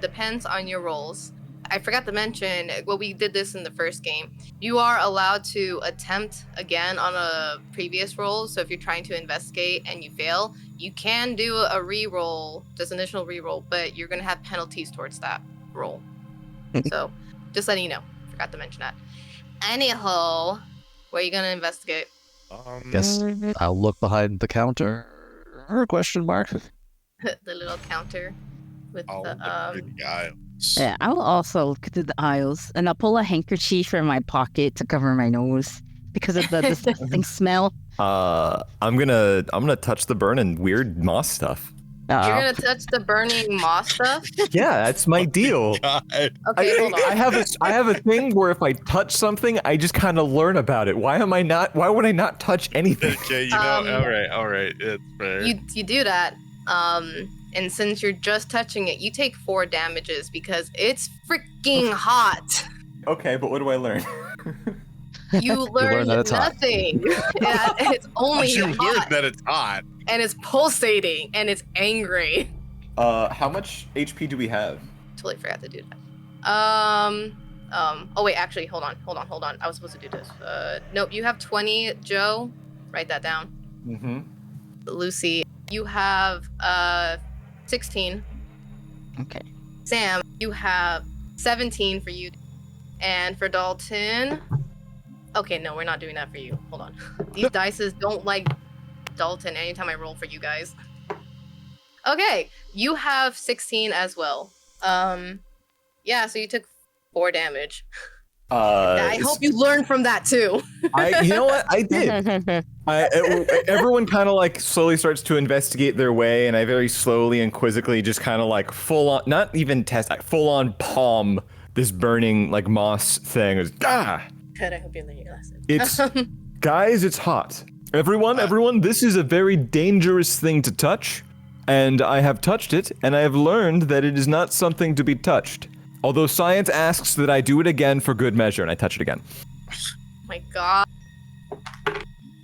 depends on your rolls. I forgot to mention, well, we did this in the first game. You are allowed to attempt again on a previous roll. So if you're trying to investigate and you fail, you can do a re-roll, just initial re-roll, but you're going to have penalties towards that roll. So just letting you know. Forgot to mention that. Anyhow, where are you going to investigate? Guess I'll look behind the counter. Question mark. The little counter with the aisles. Yeah, I'll also look to the aisles, and I'll pull a handkerchief from my pocket to cover my nose because of the disgusting smell. I'm gonna touch the burning weird moss stuff. You're gonna touch the burning moss stuff? Yeah, that's my deal. Okay, hold on. I have a thing where if I touch something, I just kind of learn about it. Why would I not touch anything? Okay, you know, all right, it's fair. You do that, and since you're just touching it, you take 4 damages because it's freaking hot. Okay, but what do I learn? You learn that it's hot. nothing. It's only You hot, learned that it's hot. and it's pulsating, and it's angry. How much HP do we have? Totally forgot to do that. Oh wait, actually, hold on. I was supposed to do this. Nope, you have 20, Joe. Write that down. Mm-hmm. Lucy, you have 16. Okay. Sam, you have 17 for you. And for Dalton... Okay, no, we're not doing that for you. Hold on. These dices don't like Dalton anytime I roll for you guys. Okay, you have 16 as well. Yeah, so you took 4 damage. I hope you learned from that too. You know what? I did. Everyone kind of like slowly starts to investigate their way, and I very slowly and quizzically just kind of like full on, not even test, like full on palm this burning like moss thing. Good, I hope you learned your lesson. It's guys, it's hot. Everyone, this is a very dangerous thing to touch, and I have touched it, and I have learned that it is not something to be touched. Although science asks that I do it again for good measure, and I touch it again. Oh my god.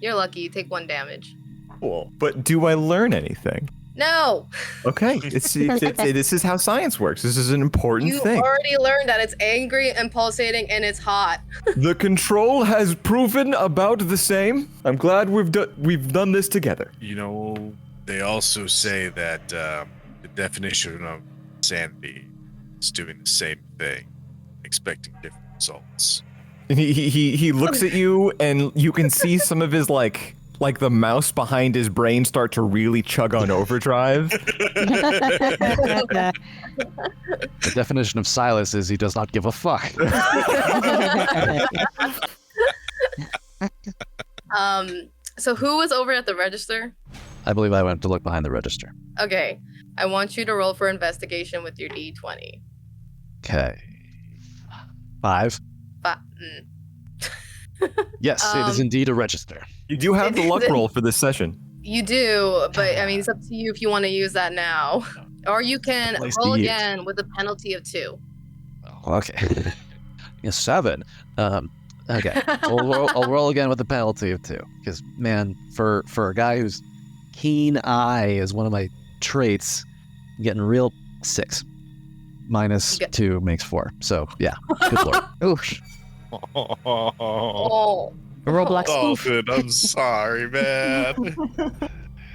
You're lucky you take 1 damage. Cool. But do I learn anything? No! Okay, this is how science works. This is an important thing. You already learned that it's angry and pulsating and it's hot. The control has proven about the same. I'm glad we've done this together. You know, they also say that the definition of sanity is doing the same thing, expecting different results. And he looks at you, and you can see some of his like the mouse behind his brain start to really chug on overdrive. The definition of Silas is he does not give a fuck. So who was over at the register? I believe I went to look behind the register. Okay, I want you to roll for investigation with your D20. Okay. 5. Yes, it is indeed a register. You do have the luck roll for this session. You do, but I mean, it's up to you if you want to use that now. Or you can roll again with a penalty of 2. Okay. Yeah, 7. Okay. I'll roll again with a penalty of 2. Because, man, for a guy whose keen eye is one of my traits, I'm getting real 6. Minus 2 makes 4. So, yeah. Good lord. Oosh. Oh. Roblox. Dalton, I'm sorry, man.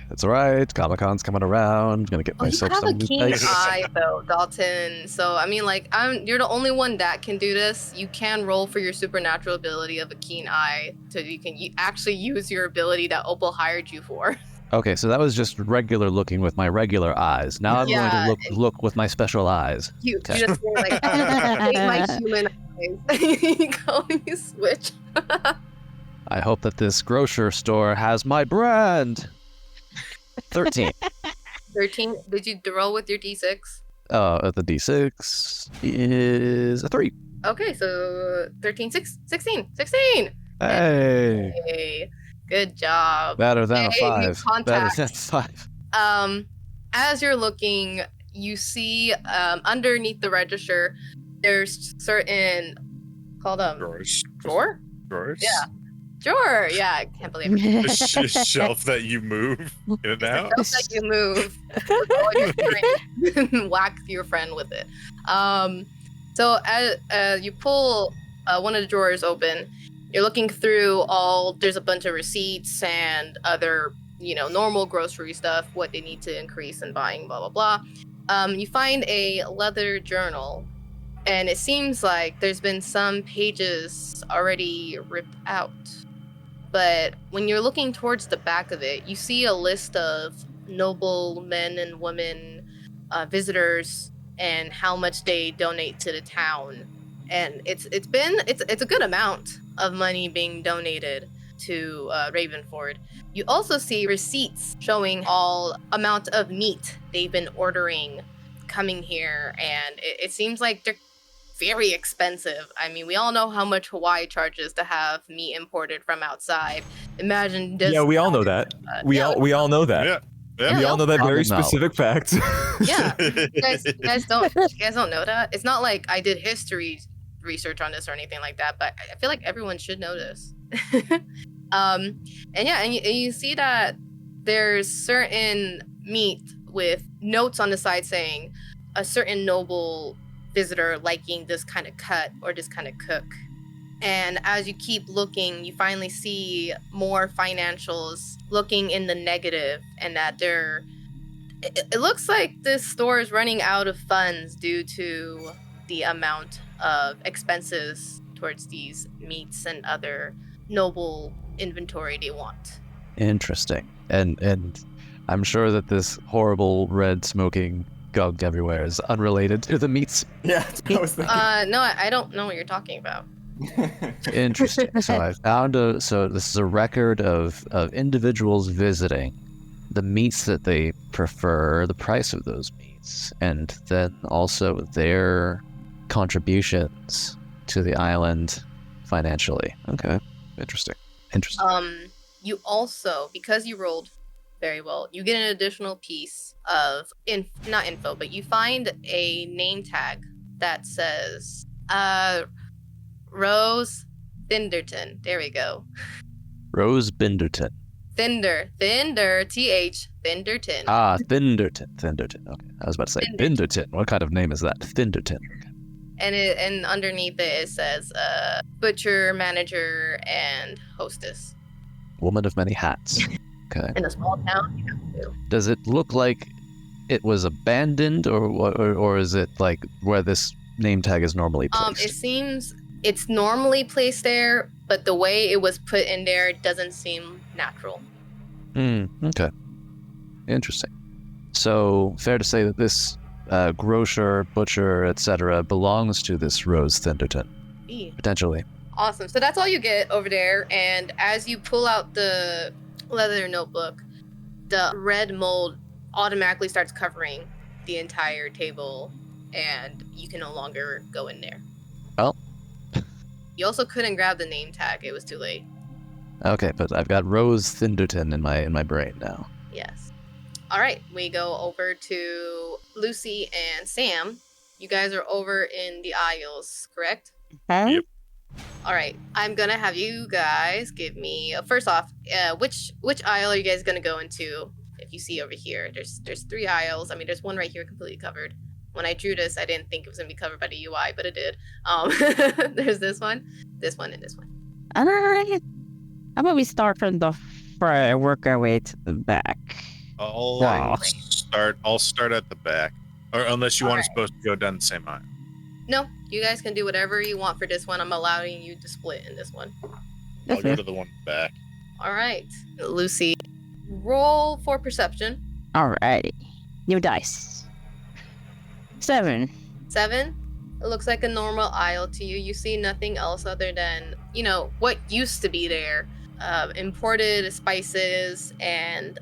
That's all right. Comic-Con's coming around. Gonna get myself some new You have a keen dice. eye, though, Dalton. So, I mean, like, you're the only one that can do this. You can roll for your supernatural ability of a keen eye, so you can actually use your ability that Opal hired you for. Okay, so that was just regular looking with my regular eyes. Now I'm going to look with my special eyes. You just like, take my human eyes. You go and you switch. I hope that this grocery store has my brand. 13. 13. Did you roll with your D6? The D6 is a 3. Okay, so 13, 16. Hey, Hey, good job. better than a Hey, new 5. Better contacts. than 5. As you're looking, you see underneath the register, there's certain called Drawers. drawer. Drawers. Yeah. Drawer. Yeah, I can't believe it. The shelf that you move in and out. Shelf that you move. While you're trying, whack your friend with it. So as you pull one of the drawers open, you're looking through there's a bunch of receipts and other, normal grocery stuff, what they need to increase in buying, blah, blah, blah. You find a leather journal, and it seems like there's been some pages already ripped out. But when you're looking towards the back of it, you see a list of noble men and women, visitors, and how much they donate to the town. And it's a good amount of money being donated to Ravenford. You also see receipts showing all amount of meat they've been ordering coming here, and it seems like they're very expensive. I mean, we all know how much Hawaii charges to have meat imported from outside. Imagine this. Yeah, we all know that. We all know that. Yeah. We all know that very Common knowledge. specific fact. Yeah, you guys don't know that. It's not like I did history research on this or anything like that, but I feel like everyone should know this. And you see that there's certain meat with notes on the side saying a certain noble visitor liking this kind of cut or this kind of cook. And as you keep looking, you finally see more financials looking in the negative, and that it looks like this store is running out of funds due to the amount of expenses towards these meats and other noble inventory they want. Interesting. And I'm sure that this horrible red smoking gunk everywhere is unrelated to the meats. Yeah, that's what I was thinking. No, I don't know what you're talking about. Interesting. So I found so this is a record of individuals visiting, the meats that they prefer, the price of those meats, and then also their contributions to the island financially. Okay. Interesting. You also, because you rolled very well, you get an additional piece of not info, but you find a name tag that says Rose Thinderton. There we go. Rose Binderton. Thinder, TH, Thinderton. Ah, Thinderton. Okay. I was about to say Binderton. What kind of name is that? Thinderton. And underneath it says butcher, manager, and hostess. Woman of many hats. Okay. In a small town, you have to. Does it look like it was abandoned, or is it like where this name tag is normally placed? It seems it's normally placed there, but the way it was put in there doesn't seem natural. Okay. Interesting. So, fair to say that this grocer, butcher, etc. belongs to this Rose Thinderton, potentially. Awesome. So that's all you get over there, and as you pull out the leather notebook, the red mold automatically starts covering the entire table, and you can no longer go in there. Well. You also couldn't grab the name tag. It was too late. Okay, but I've got Rose Thinderton in my brain now. Yes. All right, we go over to Lucy and Sam. You guys are over in the aisles, correct? Yep. All right, I'm gonna have you guys give me first off, which aisle are you guys gonna go into? If you see over here, there's 3 aisles. I mean, there's one right here completely covered. When I drew this, I didn't think it was gonna be covered by the UI, but it did. There's this one, and this one. All right. How about we start from the front and work our way to the back? I'll start at the back, or unless you want us both to go down the same aisle. No, you guys can do whatever you want for this one. I'm allowing you to split in this one. I'll go to the one in the back. All right, Lucy, roll for perception. Alrighty. New dice. 7. 7. It looks like a normal aisle to you. You see nothing else other than, what used to be there. Imported spices and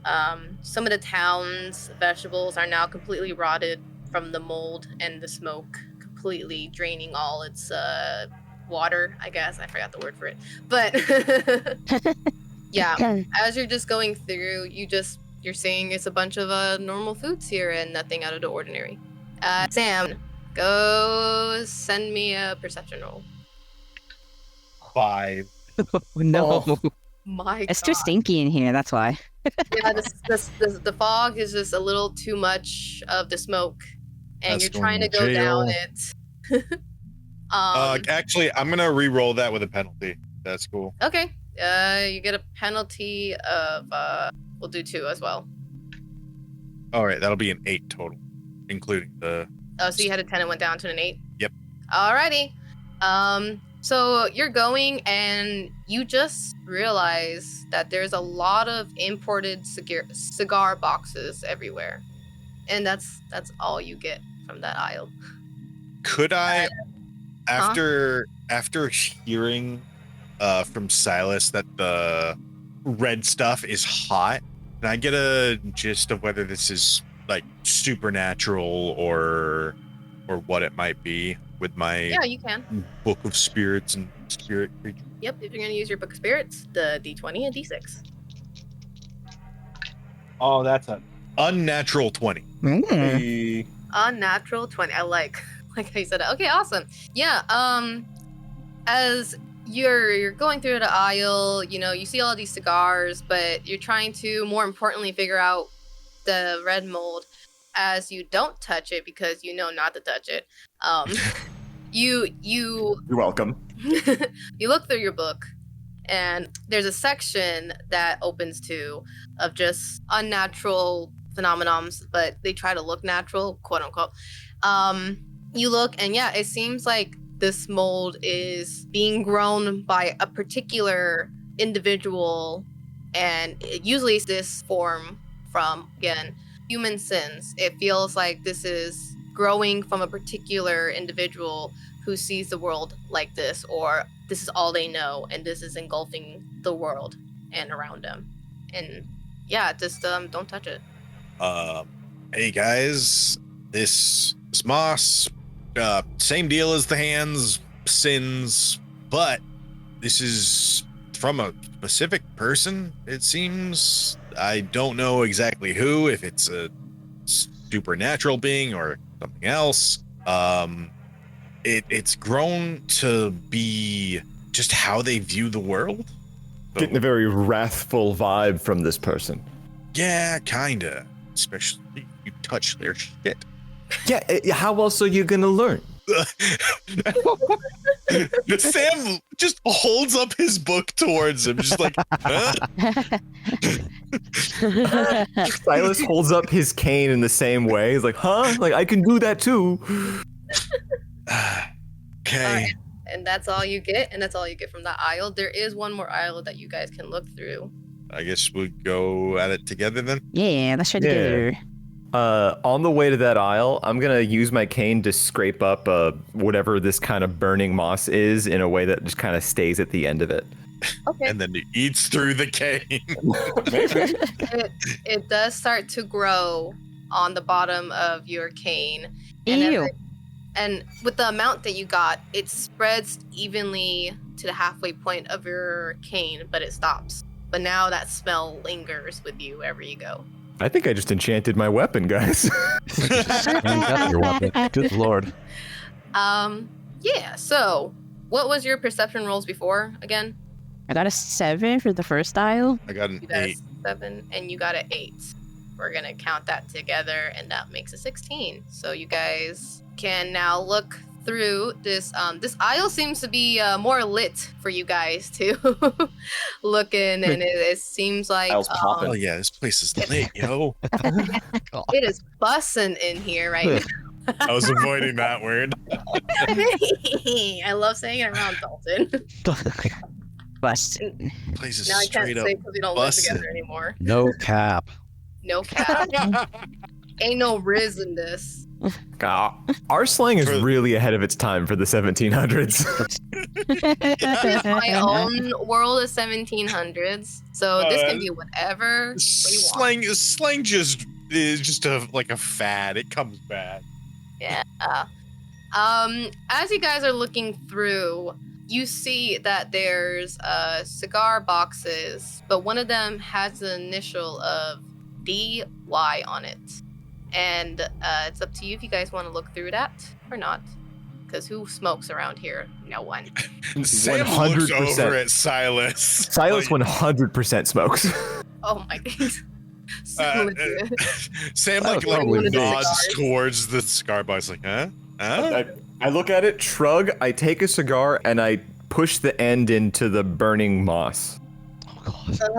some of the town's vegetables are now completely rotted from the mold and the smoke completely draining all its water, I guess. I forgot the word for it. But yeah, as you're just going through, you're seeing it's a bunch of normal foods here and nothing out of the ordinary. Sam, go send me a perception roll. 5. No. My It's God. too stinky in here, that's why. Yeah, the fog is just a little too much of the smoke, and That's you're going trying to to go down jail. it. Actually, I'm gonna re-roll that with a penalty. That's cool. Okay. You get a penalty of we'll do 2 as well. All right, that'll be an 8 total, including the. Oh, so you had a 10 and went down to an 8? Yep. Alrighty. So you're going and you just realize that there's a lot of imported cigar boxes everywhere. And that's all you get from that aisle. Could I, after hearing from Silas that the red stuff is hot, can I get a gist of whether this is like supernatural or what it might be with my Yeah, you can. book of spirits and spirit creatures? Yep, if you're going to use your Book of Spirits, the D20 and D6. Oh, that's an unnatural 20. Unnatural 20. I like how you said it. Okay, awesome. Yeah, as you're going through the aisle, you see all these cigars, but you're trying to, more importantly, figure out the red mold as you don't touch it because you know not to touch it. You're welcome. You look through your book, and there's a section that opens to of just unnatural phenomenons, but they try to look natural, quote unquote. You look, and yeah, it seems like this mold is being grown by a particular individual, and it usually is this form from, again, human sins. It feels like this is growing from a particular individual who sees the world like this, or this is all they know, and this is engulfing the world and around them. And yeah, just don't touch it. Hey guys, this moss, same deal as the hands, sins, but this is from a specific person, it seems. I don't know exactly who, if it's a supernatural being or something else. It's grown to be just how they view the world. So, Getting a very wrathful vibe from this person. yeah, kinda. Especially if you touch their shit. Yeah, how else are you gonna learn? Sam just holds up his book towards him, just like, huh? Silas holds up his cane in the same way. He's like, huh? Like, I can do that too. Okay. And that's all you get, and that's all you get from that aisle. There is one more aisle that you guys can look through. I guess we'll go at it together then. Yeah, let's try together. On the way to that aisle, I'm gonna use my cane to scrape up whatever this kind of burning moss is in a way that just kind of stays at the end of it. Okay. And then it eats through the cane. It does start to grow on the bottom of your cane. Ew. And with the amount that you got, it spreads evenly to the halfway point of your cane, but it stops. But now that smell lingers with you wherever you go. I think I just enchanted my weapon, guys. Your weapon. Good lord. Yeah, so what was your perception rolls before again? I got a 7 for the first aisle. I got an You got 8. a 7 and you got an 8. We're gonna count that together and that makes a 16. So you guys can now look through this. This aisle seems to be more lit for you guys to look in, and it seems like Aisle's popping. Oh yeah, this place is lit, yo. it is bussin' in here right now. I was avoiding that word. I love saying it around Dalton. Busted. Place is Now I can't straight up say because we don't live bussin'. together anymore. No cap. No cap. Ain't no riz in this. Our slang is For- really ahead of its time for the 1700s. My own world is 1700s, so this can be whatever we want. Slang just is just like a fad. It comes back. Yeah. As you guys are looking through, you see that there's cigar boxes, but one of them has the initial of DY on it. And it's up to you if you guys want to look through that or not. Because who smokes around here? No one. Sam looks over at Silas. Silas 100% smokes. Oh my god. Sam That was probably nods towards the cigar box, like, huh? I look at it, shrug, I take a cigar, and I push the end into the burning moss. Oh god.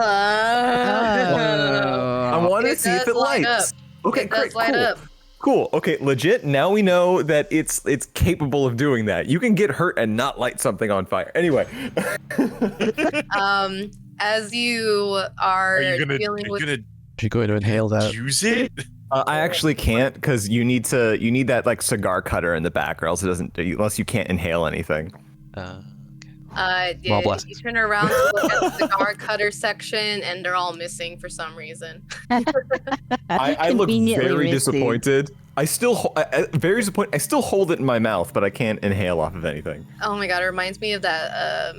I want to see if it lights. Okay, great, cool. Cool. Okay, legit. Now we know that it's capable of doing that. You can get hurt and not light something on fire. Anyway. As you are dealing with. Are you going to inhale that? Use it? I actually can't because you need that like cigar cutter in the back, or else it doesn't. Unless you can't inhale anything. You turn around to look at the cigar cutter section, and they're all missing for some reason. I look very missing. disappointed. I still very disappointed. I still hold it in my mouth, but I can't inhale off of anything. Oh my god, it reminds me of that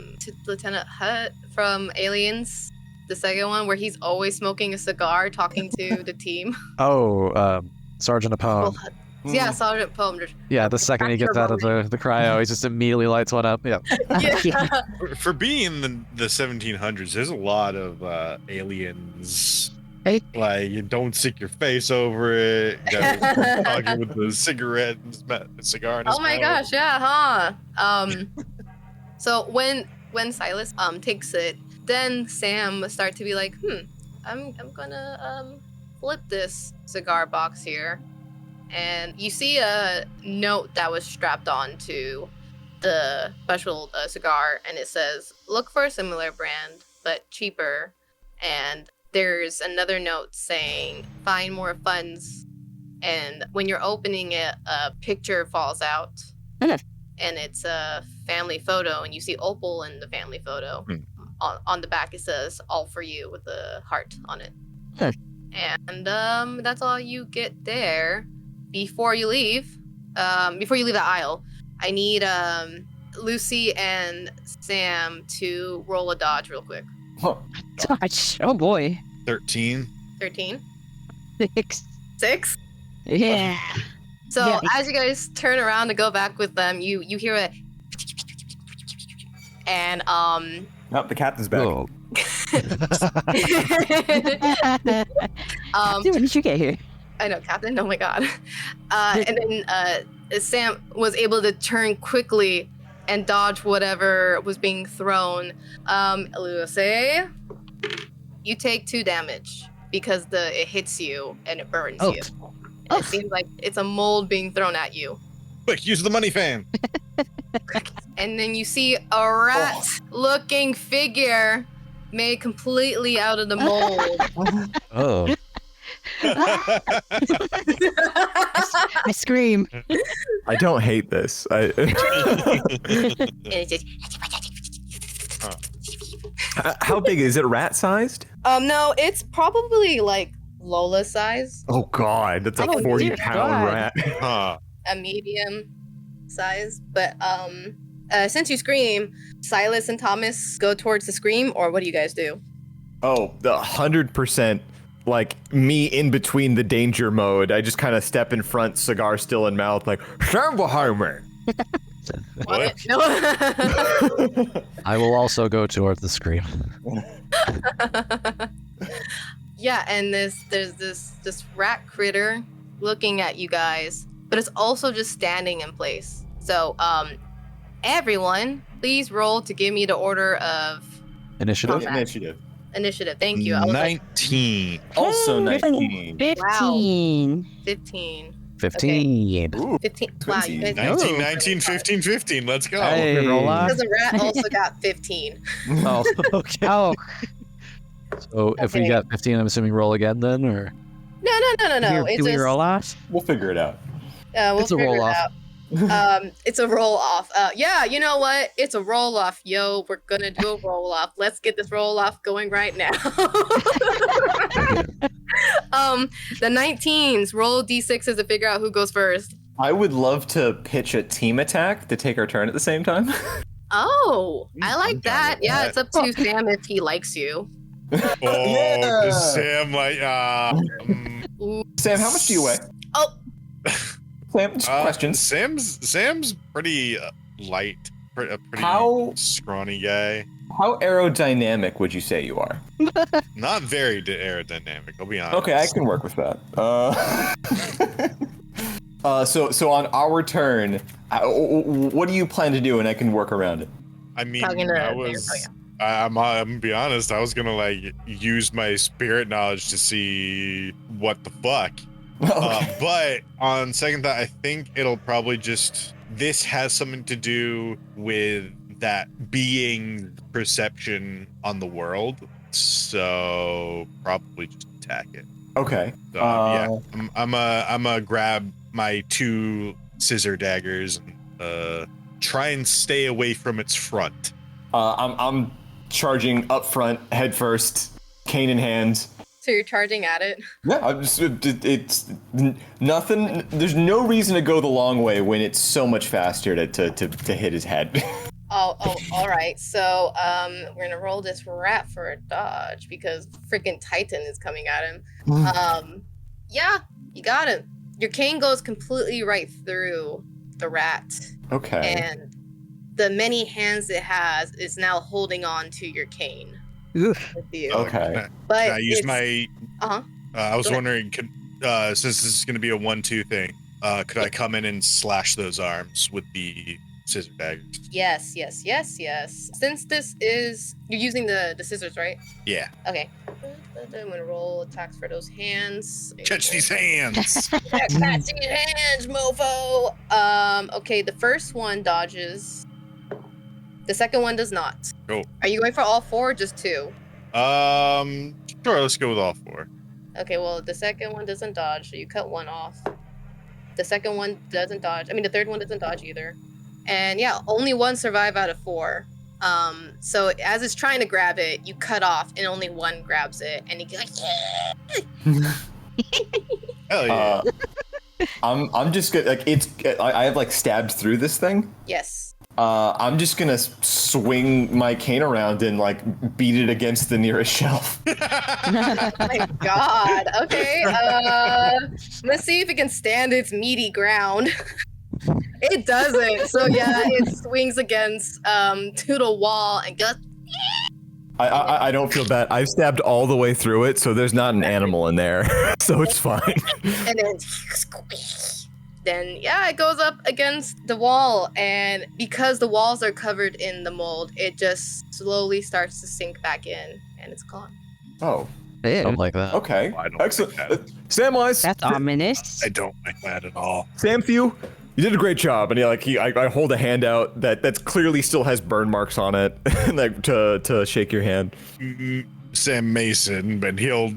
Lieutenant Hutt from Aliens, the second one, where he's always smoking a cigar, talking to the team. Oh, Sergeant Apone. Yeah, Sergeant Poem. Yeah, the second he gets out of the cryo, he just immediately lights one up. Yeah. Yeah. For being in the 1700s, there's a lot of aliens. Hey. Like, you don't stick your face over it. You gotta talking with the cigarette and the cigar in his Oh my mouth. gosh, yeah, huh? So when Silas takes it, then Sam start to be like, I'm gonna flip this cigar box here. And you see a note that was strapped onto the special cigar, and it says, look for a similar brand, but cheaper. And there's another note saying, find more funds. And when you're opening it, a picture falls out. And it's a family photo, and you see Opal in the family photo. On the back, it says, all for you, with a heart on it. And that's all you get there. Before you leave the aisle, I need Lucy and Sam to roll a dodge real quick. Dodge. Oh boy. 13. 13? 6. 6? Yeah. So Yeah. as you guys turn around to go back with them, you hear a and Oh, the captain's back. Oh. When did you get here? I know, Captain. Oh my god. And then Sam was able to turn quickly and dodge whatever was being thrown. Lucy, you take 2 damage because it hits you and it burns you. It seems like it's a mold being thrown at you. Quick, use the money fan. And then you see a rat-looking figure made completely out of the mold. Oh. I scream. I don't hate this. And it's just, How big is it? Rat-sized? no, it's probably like Lola size, Oh god, that's a Oh, dear 40-pound God. rat. Huh. a medium size. But since you scream, Silas and Thomas go towards the scream, or what do you guys do? Oh, the 100%. Like me in between the danger mode. I just kind of step in front, cigar still in mouth, like stand behind me. What? No. I will also go towards the scream. Yeah, and there's this rat critter looking at you guys, but it's also just standing in place. So everyone, please roll to give me the order of Initiative. Combat. Initiative. Thank you. I was like 19. Also 19. 15. 15. 15. Ooh, 15. Wow, you guys. 19, 19, 15, 15. Let's go. Hey. Because the rat also got 15. Oh, okay. Oh, So if we Okay. got 15, I'm assuming roll again then, or No. do It's we just roll off? we'll figure it out. we'll It's a figure it roll-off. out. It's a roll off. Yeah, you know what? It's a roll off. Yo, we're gonna do a roll off. Let's get this roll off going right now. The 19s roll d6s to figure out who goes first. I would love to pitch a team attack to take our turn at the same time. Oh, I I'm like down that. with Yeah, that. it's up to Sam if he likes you. Oh, Yeah. does Sam like Sam, how much do you weigh? Oh, Sam, just questions. Sam's pretty light, a pretty How- scrawny guy. How aerodynamic would you say you are? Not very aerodynamic, I'll be honest. Okay, I can work with that. So on our turn, what do you plan to do, and I can work around it? I mean, Talking to I'm gonna be honest. I was gonna like use my spirit knowledge to see what the fuck. Okay. But on second thought, I think it'll probably just. This has something to do with that being perception on the world. So probably just attack it. Okay. So, yeah, I'm a grab my 2 scissor daggers and try and stay away from its front. I'm charging up front, head first, cane in hand. so you're charging at it? Yeah, it's nothing. There's no reason to go the long way when it's so much faster to hit his head. Oh, all right. So, we're gonna roll this rat for a dodge because freaking Titan is coming at him. Yeah, you got him. Your cane goes completely right through the rat, Okay. and the many hands it has is now holding on to your cane Oof. with you. Okay. But Can I use it's- my? Uh-huh. I was Go ahead. wondering, since this is going to be a 1-2 thing, could I come in and slash those arms with the scissor daggers? Yes. Since this is you're using the scissors, right? Yeah. Okay. I'm gonna roll attacks for those hands. Catch these hands. Catch these hands, mofo. Okay, the first one dodges. The second one does not. Cool. Are you going for all 4 or just 2? Sure. Let's go with all 4. Okay, well, the second one doesn't dodge, so you cut 1 off. The second one doesn't dodge. I mean, the third one doesn't dodge either. And yeah, only 1 survive out of 4. So as it's trying to grab it, you cut off, and only 1 grabs it, and you go like, Hell yeah. I'm just gonna I have like stabbed through this thing. yes. I'm just gonna swing my cane around and like beat it against the nearest shelf. Oh my god. Okay. Let's see if it can stand its meaty ground. It doesn't. So yeah, it swings against to the wall and goes. I don't feel bad. I've stabbed all the way through it, so there's not an animal in there, so it's fine. And then yeah, it goes up against the wall, and because the walls are covered in the mold, it just slowly starts to sink back in, and it's gone. Oh, Ew. Something like that. okay. I don't Excellent. like that. Samwise, That's ominous. I don't like that at all. Samthew, you did a great job. And I hold a hand out that's clearly still has burn marks on it, like to shake your hand. Sam Mason, but he'll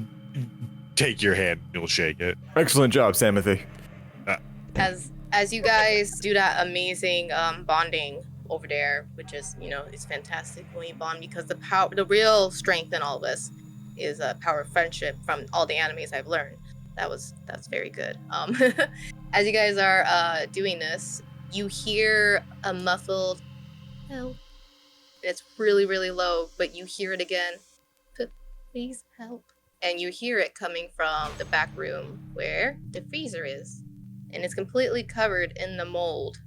take your hand and he'll shake it. Excellent job, Samothy. As you guys do that amazing bonding over there, which is it's fantastic when you bond, because the real strength in all of this is power of friendship from all the animes I've learned. That's very good. As you guys are doing this, you hear a muffled help. It's really, really low, but you hear it again. Please help. And you hear it coming from the back room where the freezer is. And it's completely covered in the mold.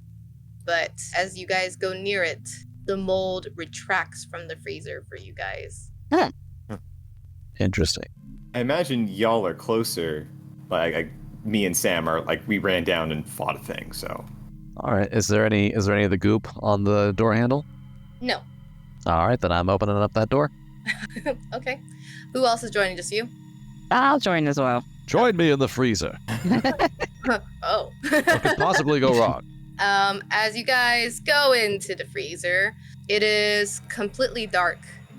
But as you guys go near it, the mold retracts from the freezer for you guys. Interesting. I imagine y'all are closer. Like me and Sam are like we ran down and fought a thing. So. All right. Is there any of the goop on the door handle? No. All right, then I'm opening up that door. Okay. Who else is joining? Just you? I'll join as well. Join me in the freezer. Oh. What could possibly go wrong? As you guys go into the freezer, it is completely dark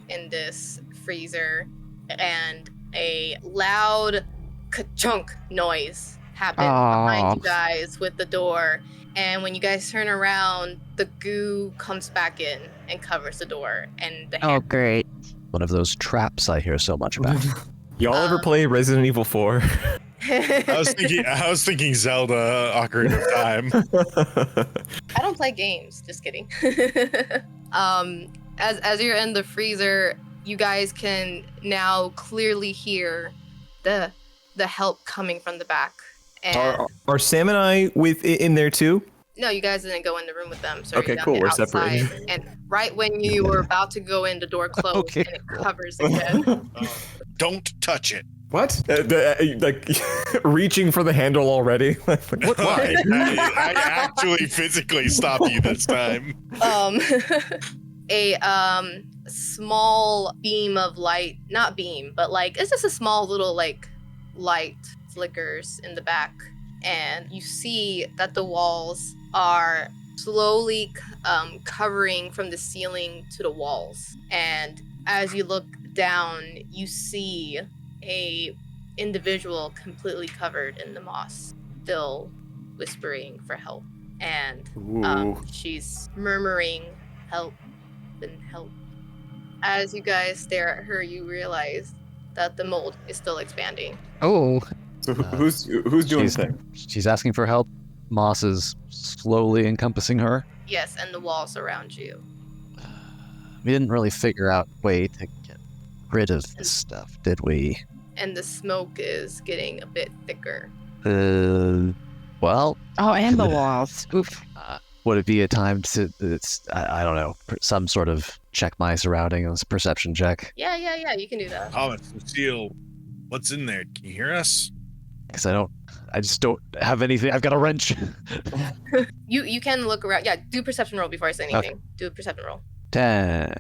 in this freezer, and a loud ka-chunk noise happens behind you guys with the door. And when you guys turn around, the goo comes back in and covers the door. And the Oh, great. One of those traps I hear so much about. Y'all ever play Resident Evil 4? I was thinking Zelda Ocarina of Time. I don't play games. Just kidding. As you're in the freezer, you guys can now clearly hear the help coming from the back. And Are Sam and I in there too? no, you guys didn't go in the room with them. So Okay, you're down cool, the we're outside, separated. And right when you were about to go in, the door closed Okay, and it covers again. Don't touch it. What? Like reaching for the handle already? What? Why? I actually physically stopped you this time. A small beam of light, not beam, but like it's just a small little like light flickers in the back, and you see that the walls are slowly covering from the ceiling to the walls. And as you look down, you see a individual completely covered in the moss, still whispering for help, and she's murmuring help and help. As you guys stare at her, you realize that the mold is still expanding. Oh. So who's doing things? She's asking for help. Moss is slowly encompassing her. Yes, and the walls around you. We didn't really figure out a way to get rid of this stuff, did we? And the smoke is getting a bit thicker. Well. Oh, and the walls. Oof. Would it be a time to, I don't know, some sort of check my surroundings, perception check? Yeah, you can do that. Thomas, Lucille, what's in there? Can you hear us? Because I just don't have anything. I've got a wrench. You can look around. Yeah, do a perception roll before I say anything. Okay. Do a perception roll. 10.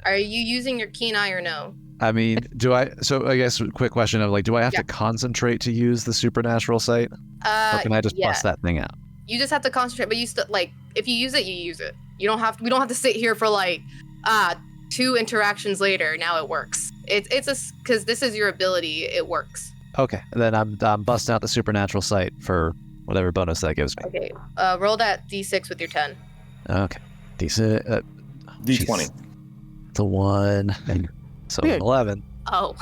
Are you using your keen eye or no? I mean, so I guess quick question of like, do I have to concentrate to use the supernatural sight? Or can I just bust that thing out? You just have to concentrate, but you still like if you use it, you use it. We don't have to sit here for like 2 interactions later. Now it works. It's because this is your ability. It works. Okay, then I'm busting out the supernatural sight for whatever bonus that gives me. Okay, roll that d6 with your 10. Okay, D6. D20. It's a 1. So an 11. Oh.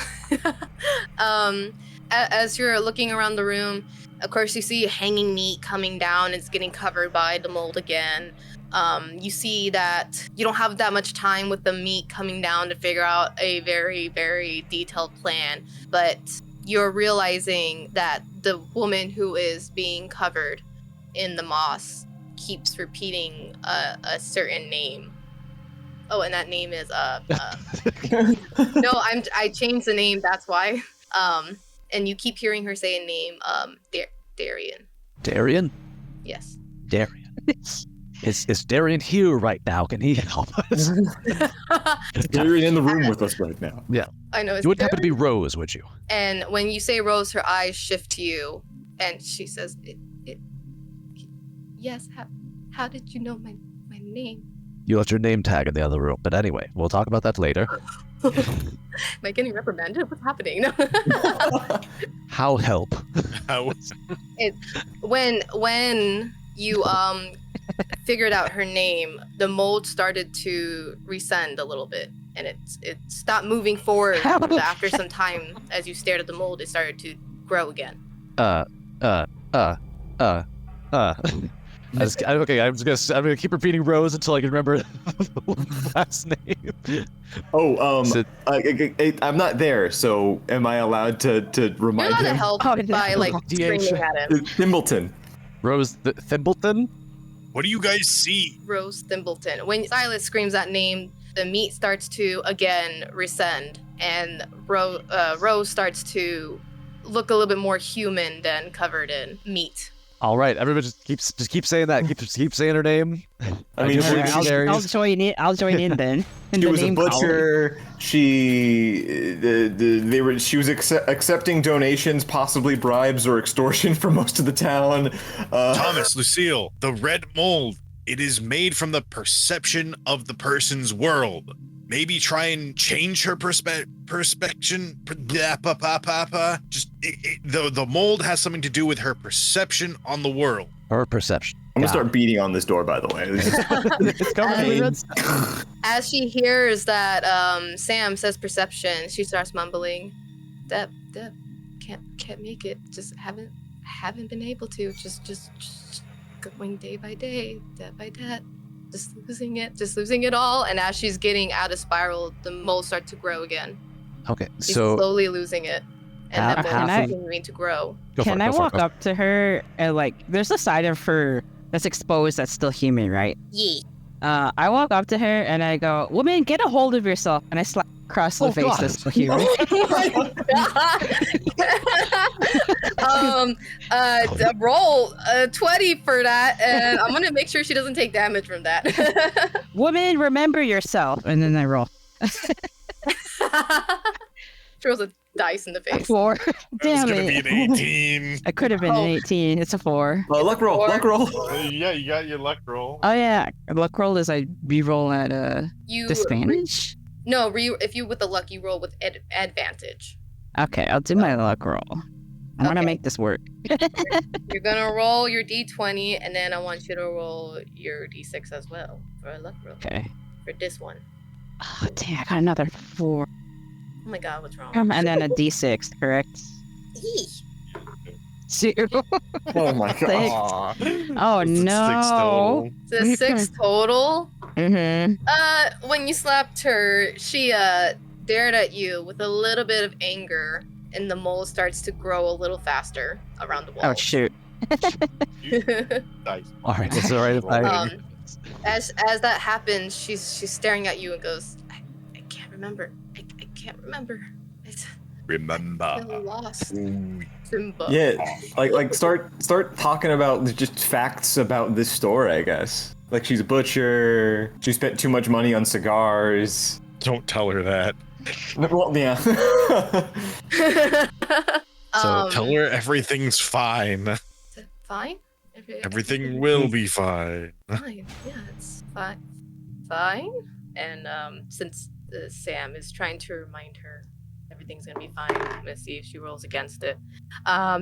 As you're looking around the room, of course you see hanging meat coming down. It's getting covered by the mold again. You see that you don't have that much time with the meat coming down to figure out a very, very detailed plan, but you're realizing that the woman who is being covered in the moss keeps repeating a certain name. Oh, and that name is no, I changed the name. That's why. And you keep hearing her say a name, Darian. Darian? Yes. Darian. Is Darian here right now? Can he help us? Is Darian in the room with us right now? Yeah. I know. You wouldn't happen to be Rose, would you? And when you say Rose, her eyes shift to you, and she says, yes, how did you know my name? You left your name tag in the other room, but anyway, we'll talk about that later. Am I getting reprimanded? What's happening? How help? When you figured out her name, the mold started to rescend a little bit, and it stopped moving forward. But after some time, as you stared at the mold, it started to grow again. I'm gonna keep repeating Rose until I can remember the last name. I'm not there, so am I allowed to remind him? You're allowed to help by like screaming at him. Thimbleton. Rose Thimbleton? What do you guys see? Rose Thimbleton. When Silas screams that name, the meat starts to again rescend, and Rose starts to look a little bit more human than covered in meat. All right, everybody just keep saying that. Keep saying her name. I mean, I'll join in. I'll join in then. She was a butcher. She was accepting donations, possibly bribes or extortion from most of the town. Thomas, Lucille, the red mold. It is made from the perception of the person's world. Maybe try and change her perspection. Just the mold has something to do with her perception on the world. Her perception. I'm gonna start beating on this door, by the way. It's covered as she hears that Sam says perception, she starts mumbling, Deb, can't make it. Just haven't been able to. Just going day by day, debt by debt. Just losing it all. And as she's getting out of spiral, the moles start to grow again. Okay, She's so slowly losing it, and the moles I- continuing to grow. Can I walk up to her and there's a side of her that's exposed that's still human, right? Yeah. I walk up to her and I go, "Woman, get a hold of yourself!" And I slap across the face God. that's still human. Roll 20 for that, and I'm gonna make sure she doesn't take damage from that. Woman, remember yourself. And then I roll. Throws a dice in the face. 4. Damn It's gonna it. be an 18. I could have been an 18. It's a 4. Luck roll. Luck roll. Yeah, you got your luck roll. Oh yeah, luck roll is I re-roll at You disadvantage. No, if you with the luck, you roll with advantage. Okay, I'll do my luck roll. I'm gonna Okay. make this work. You're gonna roll your d20, and then I want you to roll your d6 as well for a luck roll Okay. for this one. Oh dang, I got another 4. Oh my god, what's wrong? And then a D6, correct? Eesh. 0. Oh my Six. god. Oh It's a 6 no. total. It's a 6 total. Mm-hmm. When you slapped her, she dared at you with a little bit of anger, and the mole starts to grow a little faster around the wall. Oh shoot. Dice. All right, it's all right if I. As that happens, she's staring at you and goes, I can't remember. I can't remember. It's Remember. feel lost. Ooh. Simba. Yeah, like start talking about just facts about this store, I guess. Like she's a butcher. She spent too much money on cigars. Don't tell her that. Well, yeah. Tell her everything's fine. Is it fine? Everything will be fine. Fine. Yeah, it's fine. Fine. And since Sam is trying to remind her everything's gonna be fine, I'm gonna see if she rolls against it.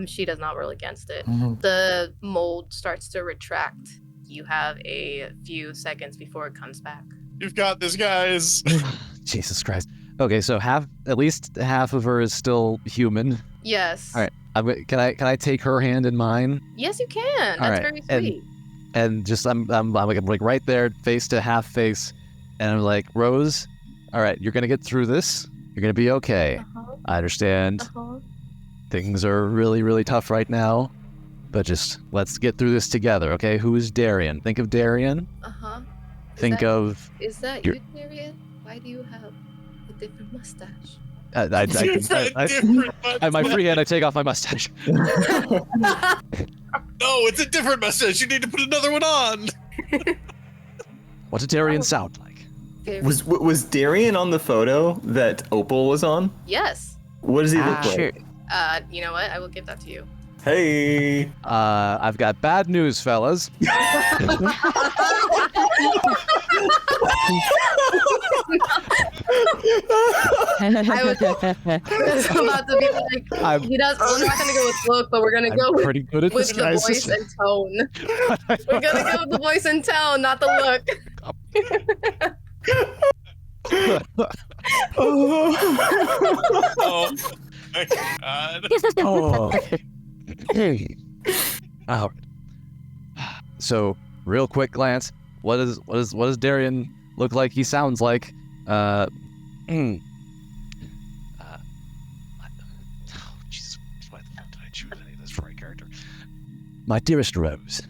She does not roll against it. The mold starts to retract. You have a few seconds before it comes back. You've got this, guys. Jesus Christ. Okay, so at least half of her is still human. Yes. All right. Can I take her hand in mine? Yes, you can. All That's right, very sweet. And just I'm like right there, face to half face, and I'm like, Rose, all right, you're gonna get through this. You're gonna be okay. Uh-huh. I understand Uh-huh. things are really, really tough right now, but just let's get through this together, okay? Who is Darian? Think of Darian. Uh-huh. Think of Is that your- you, Darian? Why do you have a different mustache? It's a different my free hand. I take off my mustache. No, it's a different message. You need to put another one on. What did Darian sound like? Okay. Was Darian on the photo that Opal was on? Yes. What does he look like? Shoot. You know what? I will give that to you. Hey. I've got bad news, fellas. I was about to be like, I'm we're not gonna go with look, but we're gonna go with pretty good at the disguise. voice and tone. We're gonna go with the voice and tone, not the look. Oh my god. Oh. All right. So, real quick glance. What does Darian look like? He sounds like. Oh, Jesus! Why the fuck did I choose any of this for right character? My dearest Rose.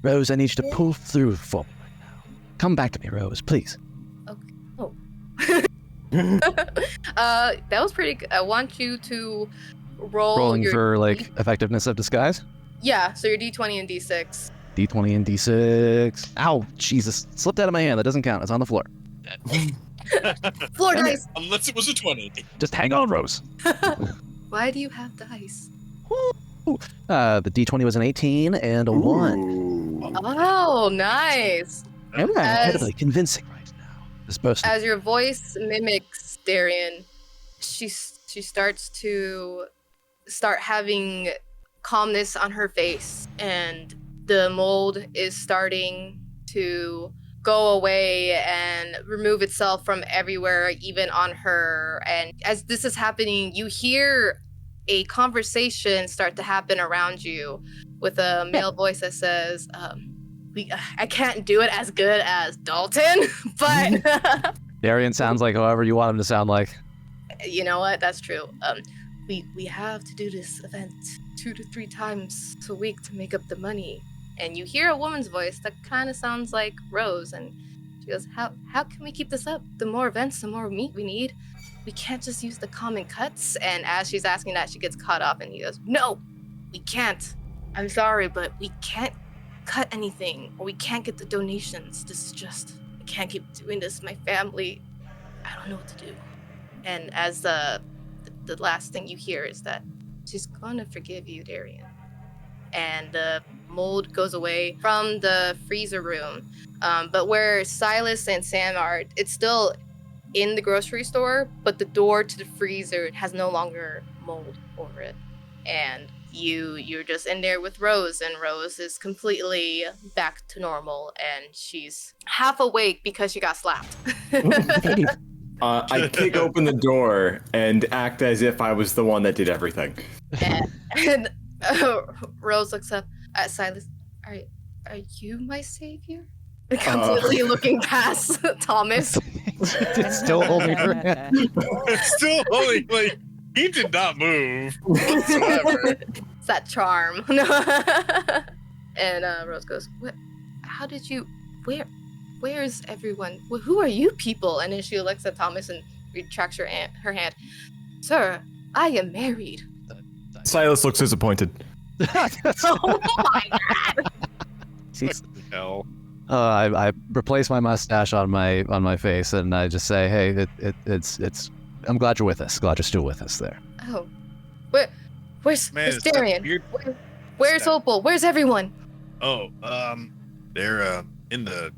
Rose, I need you to pull through for me right now. Come back to me, Rose, please. That was pretty good. I want you to roll Rolling your for like effectiveness of disguise. Yeah, so your D20 and D6. D20 and D6. Ow, Jesus! Slipped out of my hand. That doesn't count. It's on the floor. Floor dice. Unless it was a 20. Just hang on, Rose. Why do you have dice? The D20 was an 18 and a 1. Ooh. Oh, nice. I'm As- incredibly convincing right now. This person. As your voice mimics Darian, she starts to having calmness on her face, and the mold is starting to go away and remove itself from everywhere, even on her. And as this is happening, you hear a conversation start to happen around you with a male voice that says, I can't do it as good as Dalton, but Darian sounds like however you want him to sound like. you know what? That's true. We have to do this event 2 to 3 times a week to make up the money. And you hear a woman's voice that kind of sounds like Rose, and she goes, how can we keep this up? The more events, the more meat we need. We can't just use the common cuts. And as she's asking that, she gets caught up, and he goes, no, we can't. I'm sorry, but we can't cut anything, or we can't get the donations. This is just, I can't keep doing this. My family, I don't know what to do. And as the last thing you hear is that she's gonna forgive you, Darian. And the mold goes away from the freezer room. But where Silas and Sam are, it's still in the grocery store, but the door to the freezer has no longer mold over it. And you're just in there with Rose, and Rose is completely back to normal, and she's half awake because she got slapped. I kick open the door and act as if I was the one that did everything. And Rose looks up at Silas. Are you my savior? Completely looking past Thomas. It's still holding her hand. Still holding, like, he did not move whatsoever. It's that charm. And Rose goes, "What? How did you? Where's everyone? Who are you people?" And then she looks at Thomas and retracts her hand. Sir, I am married. Silas looks disappointed. Oh my god! Hell. I replace my mustache on my face, and I just say, "Hey, it's. I'm glad you're with us. Glad you're still with us there." Oh, where's Man, Darian? Where's Opal? Where's everyone? Oh, they're in the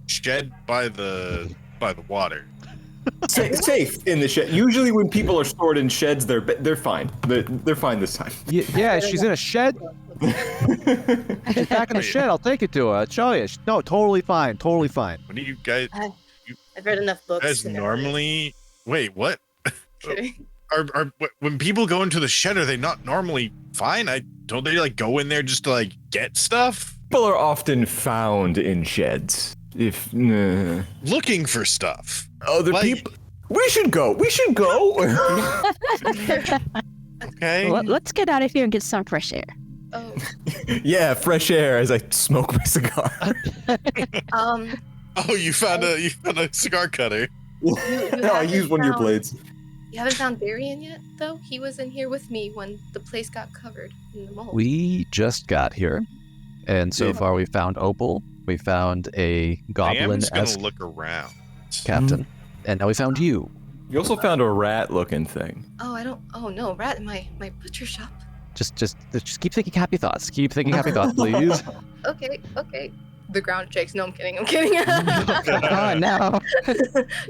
shed by the water. Safe in the shed. Usually, when people are stored in sheds, they're fine. They're fine this time. Yeah, she's in a shed. She's back in the shed. I'll take it to her. I'll show you. No, totally fine. Totally fine. When do you guys? I've read enough books. Guys to know normally wait. What? Kidding. When people go into the shed, are they not normally fine? Don't they like go in there just to like get stuff? People are often found in sheds. Looking for stuff. Other people. We should go. Okay. Well, let's get out of here and get some fresh air. Oh, Yeah, fresh air as I smoke my cigar. Oh, you found a cigar cutter. No, I used one of your blades. You haven't found Darian yet, though? He was in here with me when the place got covered in the mold. We just got here, and so far we found Opal. We found a I am goblin just gonna look around. captain, and now we found you. You also found a rat-looking thing. Oh no, rat in my butcher shop. Just keep thinking happy thoughts. Keep thinking happy thoughts, please. Okay. The ground shakes. No, I'm kidding. Oh no.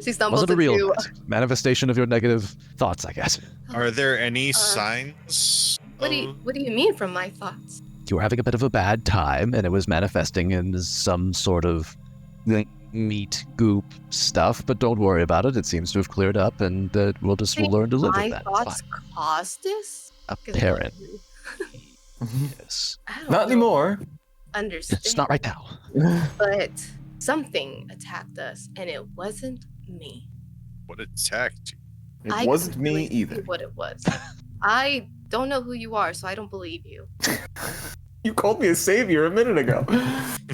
She stumbles Wasn't a real into... manifestation of your negative thoughts, I guess. Are there any signs? What do you mean from my thoughts? You were having a bit of a bad time, and it was manifesting in some sort of meat goop stuff. But don't worry about it. It seems to have cleared up, and we'll learn to live with that. My thoughts caused this? Apparent. Yes. I don't Not know. anymore. Understand. It's not right now. But something attacked us, and it wasn't me. What attacked you? It I wasn't couldn't me really see either. what it was. I don't know who you are, so I don't believe you. You called me a savior a minute ago.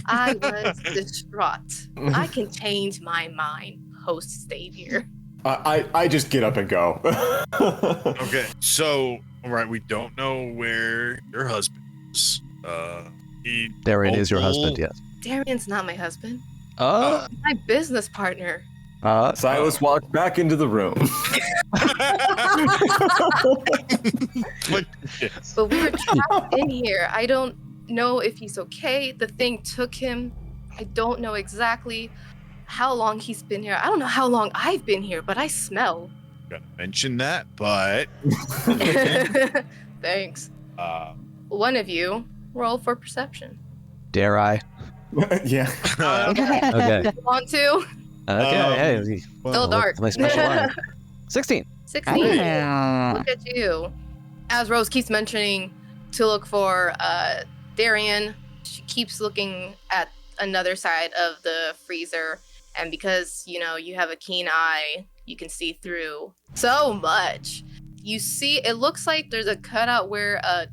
I was distraught. I can change my mind post-savior. I just get up and go. Okay, so all right, we don't know where your husband is. Darian is your husband, Opal- yes. Darian's not my husband. Oh. My business partner. Silas walked back into the room. But we were trapped in here. I don't know if he's okay. The thing took him. I don't know exactly how long he's been here. I don't know how long I've been here, but I smell. Gonna mention that, but Thanks. uh, One of you roll for perception. Dare I? Yeah. Okay. You want to? Okay. Hey, Still dark. my special line. 16. 16. Yeah. Look at you. as Rose keeps mentioning to look for Darian, she keeps looking at another side of the freezer. And because, you know, you have a keen eye, you can see through so much. You see, it looks like there's a cutout where a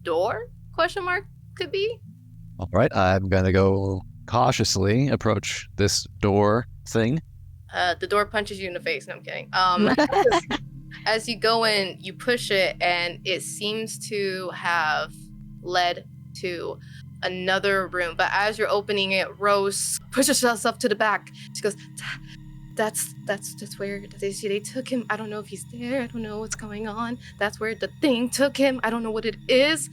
door, ? Could be. All right, I'm gonna go cautiously approach this door thing. The door punches you in the face. No, I'm kidding. As you go in, you push it, and it seems to have led to another room. But as you're opening it, Rose pushes herself to the back. She goes, "That's where they took him. I don't know if he's there. I don't know what's going on. That's where the thing took him. I don't know what it is.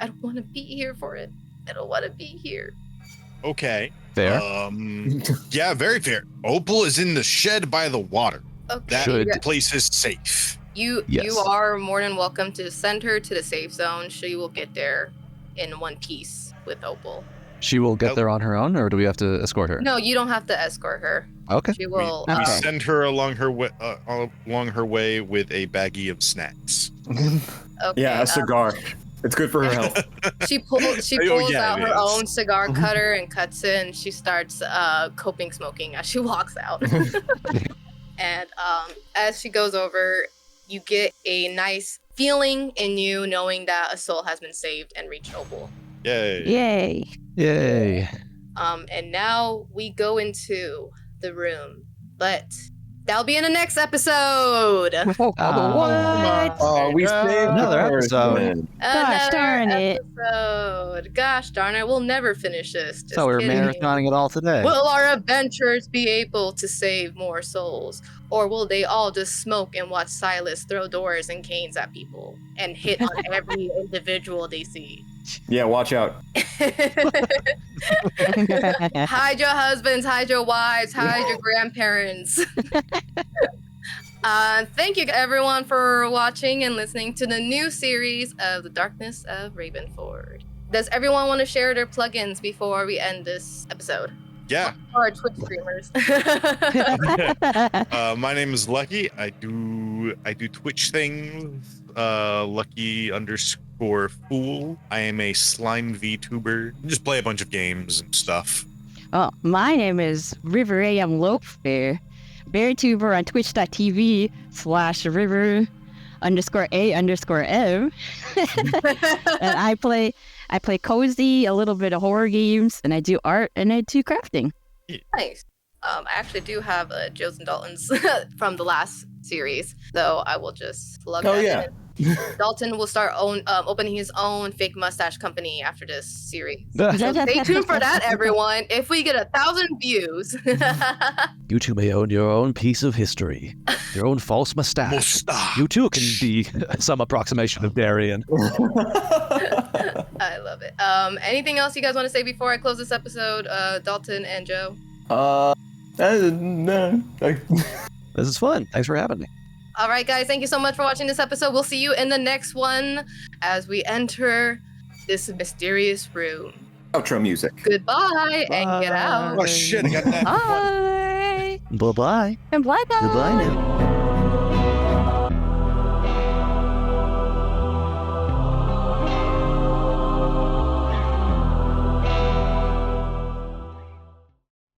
I don't want to be here for it. I don't want to be here." Okay. Fair. Yeah, very fair. Opal is in the shed by the water. Okay. That place is safe. You are more than welcome to send her to the safe zone. She will get there in one piece with Opal. She will get there on her own, or do we have to escort her? No, you don't have to escort her. Okay. She will. We send her along her way with a baggie of snacks. Okay, Yeah, a cigar. It's good for her health. She pulls out her own cigar cutter and cuts it, and she starts coping smoking as she walks out. And as she goes over, you get a nice feeling in you knowing that a soul has been saved and reached Opal. Yay. Yay. And now we go into the room, but that'll be in the next episode. What? Oh, we saved another her. episode. Gosh darn it. Episode. Gosh darn it. We'll never finish this. Just So we're kidding. marathoning it all today. Will our adventurers be able to save more souls? Or will they all just smoke and watch Silas throw doors and canes at people and hit on every individual they see? Yeah, watch out. Hide your husbands, hide your wives, hide your grandparents. Thank you everyone for watching and listening to the new series of The Darkness of Ravenford. Does everyone want to share their plugins before we end this episode? Yeah. Or Twitch streamers. My name is Lucky. I do Twitch things. Lucky_Fool. I am a slime VTuber. Just play a bunch of games and stuff. Oh, my name is River AM Lopefair. BearTuber on twitch.tv/river_A_M. And I play cozy, a little bit of horror games, and I do art and I do crafting. Nice. I actually do have Joe's and Dalton's from the last series, so I will just plug that in. Dalton will start opening his own fake mustache company after this series. So stay tuned for that, everyone. If we get 1,000 views. You two may own your own piece of history. Your own false mustache. You too can be some approximation of Darian. I love it. Anything else you guys want to say before I close this episode, Dalton and Joe? No. This is fun. Thanks for having me. All right, guys. Thank you so much for watching this episode. We'll see you in the next one as we enter this mysterious room. Outro music. Goodbye and get out. Oh shit! I got that. Bye. Bye-bye. And bye-bye. Goodbye now.